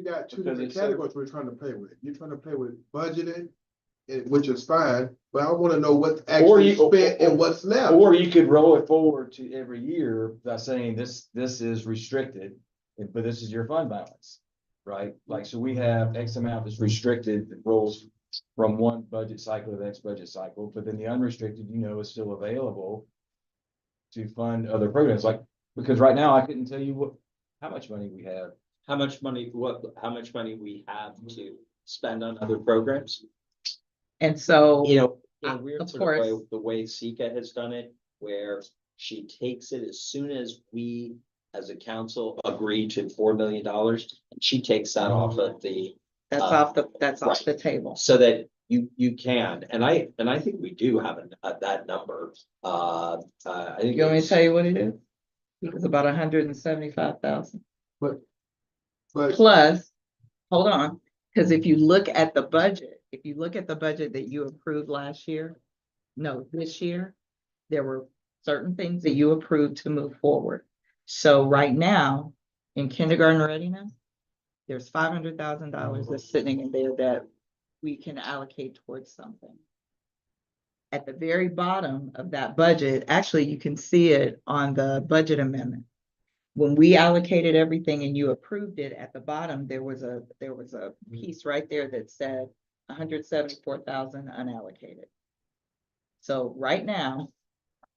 got two Because different it's so- categories we're trying to play with. You're trying to play with budgeting, which is fine, but I wanna know what's actually spent and what's left. Or you could roll it forward to every year by saying this is restricted, but this is your fund balance. Right? Like, so we have X amount that's restricted that rolls from one budget cycle to the next budget cycle, but then the unrestricted, is still available to fund other programs, because right now I couldn't tell you how much money we have. How much money we have to spend on other programs? And so, In a weird of sort of way, course. the way Sika has done it, where she takes it as soon as we, as a council, agree to $4 million, and she takes that off of the, that's off the table. so that you can, and I think we do have that number. I think. You want me to it's- tell you what it is? It's about 175,000 But plus, hold on, because if you look at the budget, that you approved this year, there were certain things that you approved to move forward. So right now, in kindergarten readiness, there's $500,000 that's sitting in there that we can allocate towards something. at the very bottom of that budget, actually, you can see it on the budget amendment. When we allocated everything and you approved it, at the bottom, there was a piece right there that said 174,000 unallocated. So right now,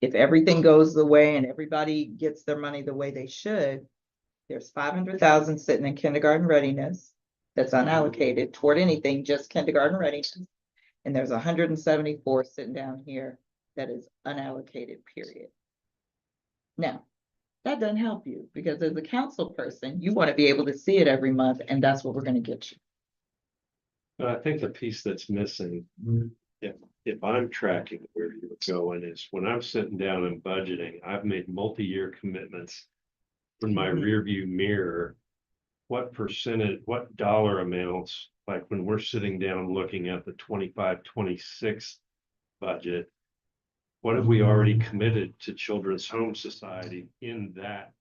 if everything goes the way and everybody gets their money the way they should, there's 500,000 sitting in kindergarten readiness that's unallocated toward anything, just kindergarten readiness. And there's 174 sitting down here that is unallocated, period. Now, that doesn't help you because as a council person, you want to be able to see it every month, and that's what we're going to get you. But I think the piece that's missing, if I'm tracking where you're going, is when I'm sitting down and budgeting, I've made multi-year commitments in my rearview mirror. What percentage, what dollar amounts, like when we're sitting down looking at the 25-26 budget, what have we already committed to Children's Home Society in that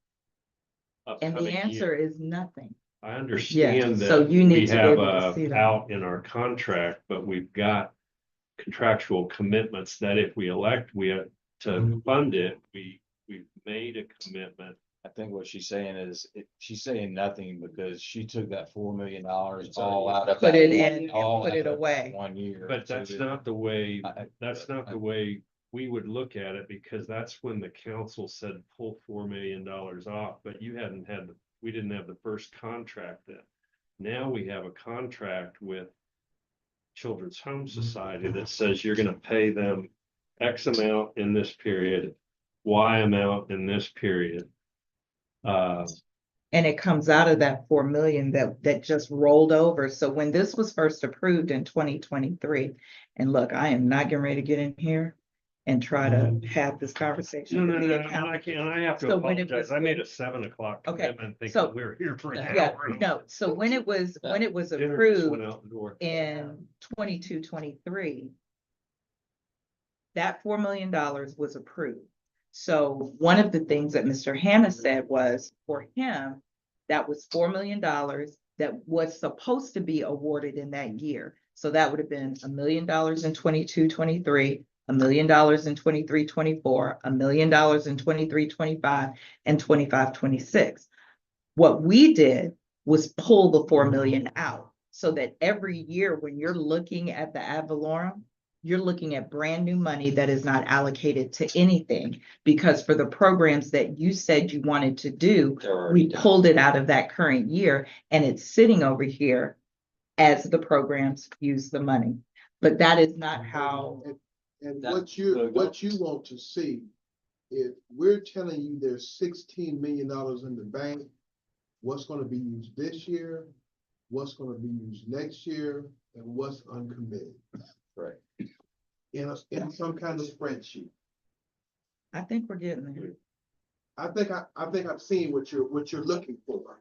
And the upcoming answer year? is nothing. I understand so that you need we to be have able to see that. out in our contract, but we've got contractual commitments that if we elect, we have to fund it, we've made a commitment. I think what she's saying is, she's saying nothing because she took that $4 million all out of. Put that it one- in and all put out it of away. 1 year. But So that's that- not the way, that's not I- the way we would look at it, because that's when the council said pull $4 million off, but you hadn't had, we didn't have the first contract then. Now we have a contract with Children's Home Society that says you're gonna pay them X amount in this period, Y amount in this period. And it comes out of that 4 million that just rolled over. So when this was first approved in 2023, and look, I am not getting ready to get in here and try to have this conversation. No, with the and accountant. I have to So when it apologize. was- I made a 7 o'clock Okay, commitment so- thinking we were here for an Yeah, hour. no, so when it was Dinner just approved went out the door. in 22-23, that $4 million was approved. So one of the things that Mr. Hannah said was, for him, that was $4 million that was supposed to be awarded in that year. So that would have been $1 million in 22-23, $1 million in 23-24, $1 million in 23-25, and 25-26. What we did was pull the 4 million out so that every year when you're looking at the ad valorem, you're looking at brand new money that is not allocated to anything, because for the programs that you said you wanted to do, They're already we done. pulled it out of that current year and it's sitting over here as the programs use the money. But that is not how, And That- what you want to see, if we're telling you there's $16 million in the bank, what's gonna be used this year, what's gonna be used next year, and what's uncommitted. Right. In some kind of spreadsheet. I think we're getting there. I think I've seen what you're looking for.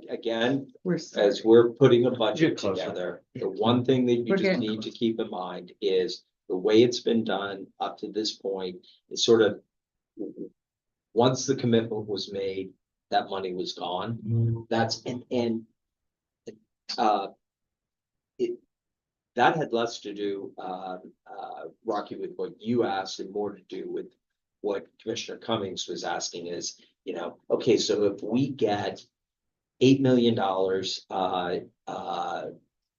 Again, We're as sorry. we're putting a budget Get closer. together, the one thing that you We're just getting need to keep in mind is the way it's been done up to this point is sort of, once the commitment was made, that money was gone. That's, it, that had less to do, Rocky, with what you asked, and more to do with what Commissioner Cummings was asking is, okay, so if we get $8 million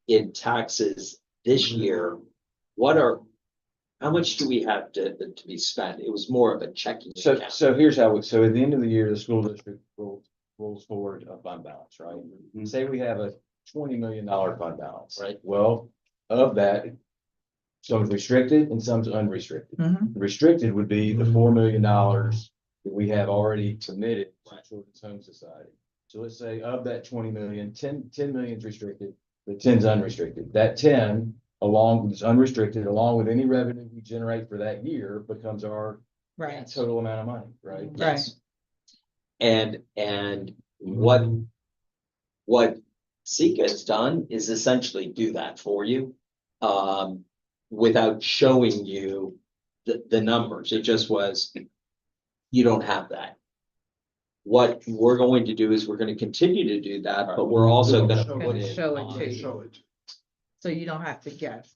in taxes this year, how much do we have to be spent? It was more of a checking So, account. so here's how, so at the end of the year, the school district rolls forward a fund balance, right? Say we have a $20 million fund balance. Right. Well, of that, some's restricted and some's unrestricted. Mhm. Restricted would be the $4 million that we have already committed to Children's Home Society. So let's say of that 20 million, 10 million is restricted, but 10's unrestricted. That 10, along with unrestricted, along with any revenue we generate for that year, becomes our Right, total amount of money, right? Yes. And what Sika has done is essentially do that for you, without showing you the numbers. It just was, you don't have that. What we're going to do is we're going to continue to do that, but we're also going to put it Show it on. to you. So you don't have to guess.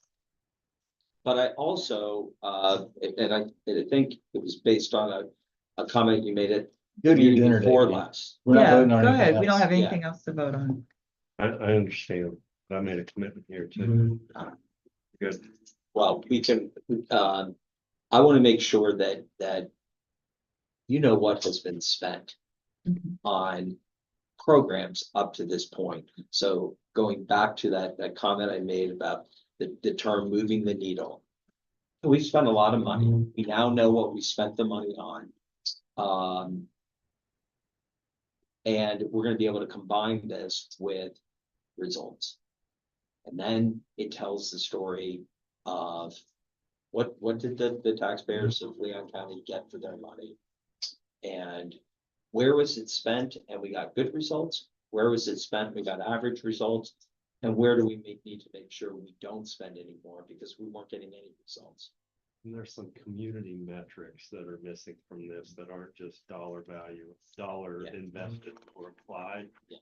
but I also, and I think it was based on a comment you made at Go to your meeting dinner, before Dave. last. We're not Yeah, voting on go anything ahead. We don't else. have Yeah. anything else to vote on. I understand, but I made a commitment here too. Good. Well, we can, I want to make sure that you know what has been spent Mhm. on programs up to this point. So going back to that comment I made about the term moving the needle. We spent a lot of money. We now know what we spent the money on. And we're gonna be able to combine this with results. And then it tells the story of what did the taxpayers of Leon County get for their money? And where was it spent? And we got good results. Where was it spent? We got average results. And where do we need to make sure we don't spend any more because we weren't getting any results? And there's some community metrics that are missing from this that aren't just dollar value, dollar Yeah. invested or applied. Yeah.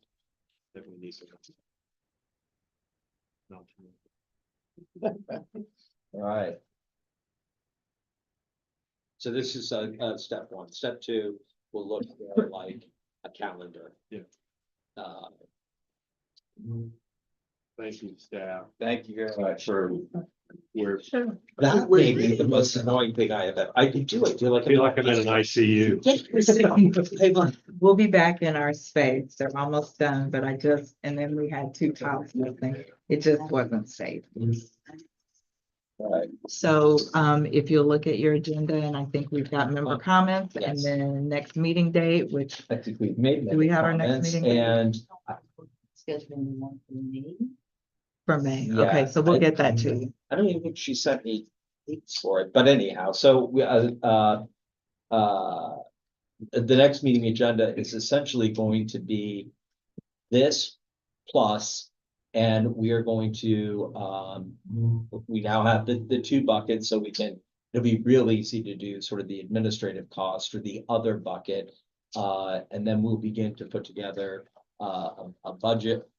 That we need to. Not All right. So this is step one. Step two will look more like a calendar. Yeah. Thank you, staff. Thank you very much for. We're, Sure. That may be the most annoying thing I have ever, I feel I feel like I'm in an ICU. We'll be back in our space. They're almost done, but and then we had 2 tiles missing. It just wasn't safe. Right. So, if you'll look at your agenda, and I think we've got member comments, and Yes. then next meeting date, which I think we've made. Do we have our many next comments, meeting? And Scheduling one for me. for May. Yeah, Okay, so we'll I- get that to you. I don't even think she sent me dates for it, but anyhow, so we, the next meeting agenda is essentially going to be this plus, and we are going to, we now have the 2 buckets, so we can, it'll be real easy to do sort of the administrative cost or the other bucket. And then we'll begin to put together, a budget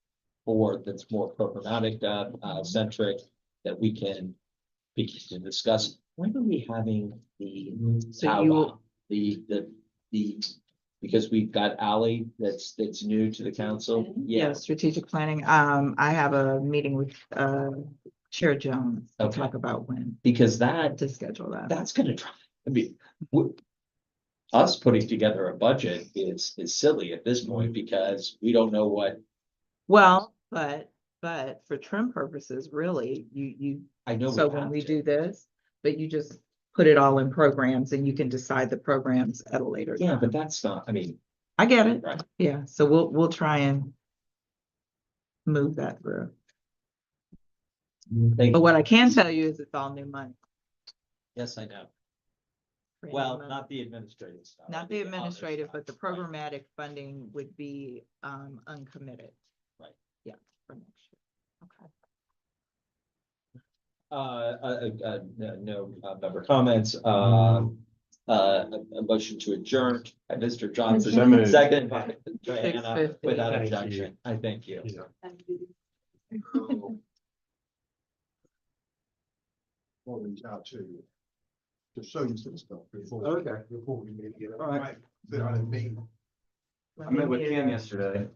for that's more programmatic, centric that we can begin to discuss. When are we having the So powwow? you will- The, because we've got Ally that's new to the council. Yeah, strategic planning. I have a meeting with, Chair Jones to Okay. talk about when Because that, to schedule that. that's gonna try, I mean, us putting together a budget is silly at this point because we don't know what, Well, but for trim purposes, really, I know. so we when have we to. do this, but you just put it all in programs and you can decide the programs at a later Yeah, time. but that's not, I mean, I get it. right. Yeah, so we'll try and move that through. Thank But you. what I can tell you is it's all new money. Yes, I know. Brand new Well, money. not the administrative stuff. Not the other administrative, stuff, but the right. programmatic funding would be uncommitted. Right. Yeah. For next year. Okay. No member comments, a motion to adjourn, by Mr. Johnson, So moved. second by Diana, 6:50. without Thank objection, I thank you. Yeah. We'll reach out to show you some stuff before. Okay. Before we maybe get it. All right. Sit on a meeting. I met with Kim yesterday.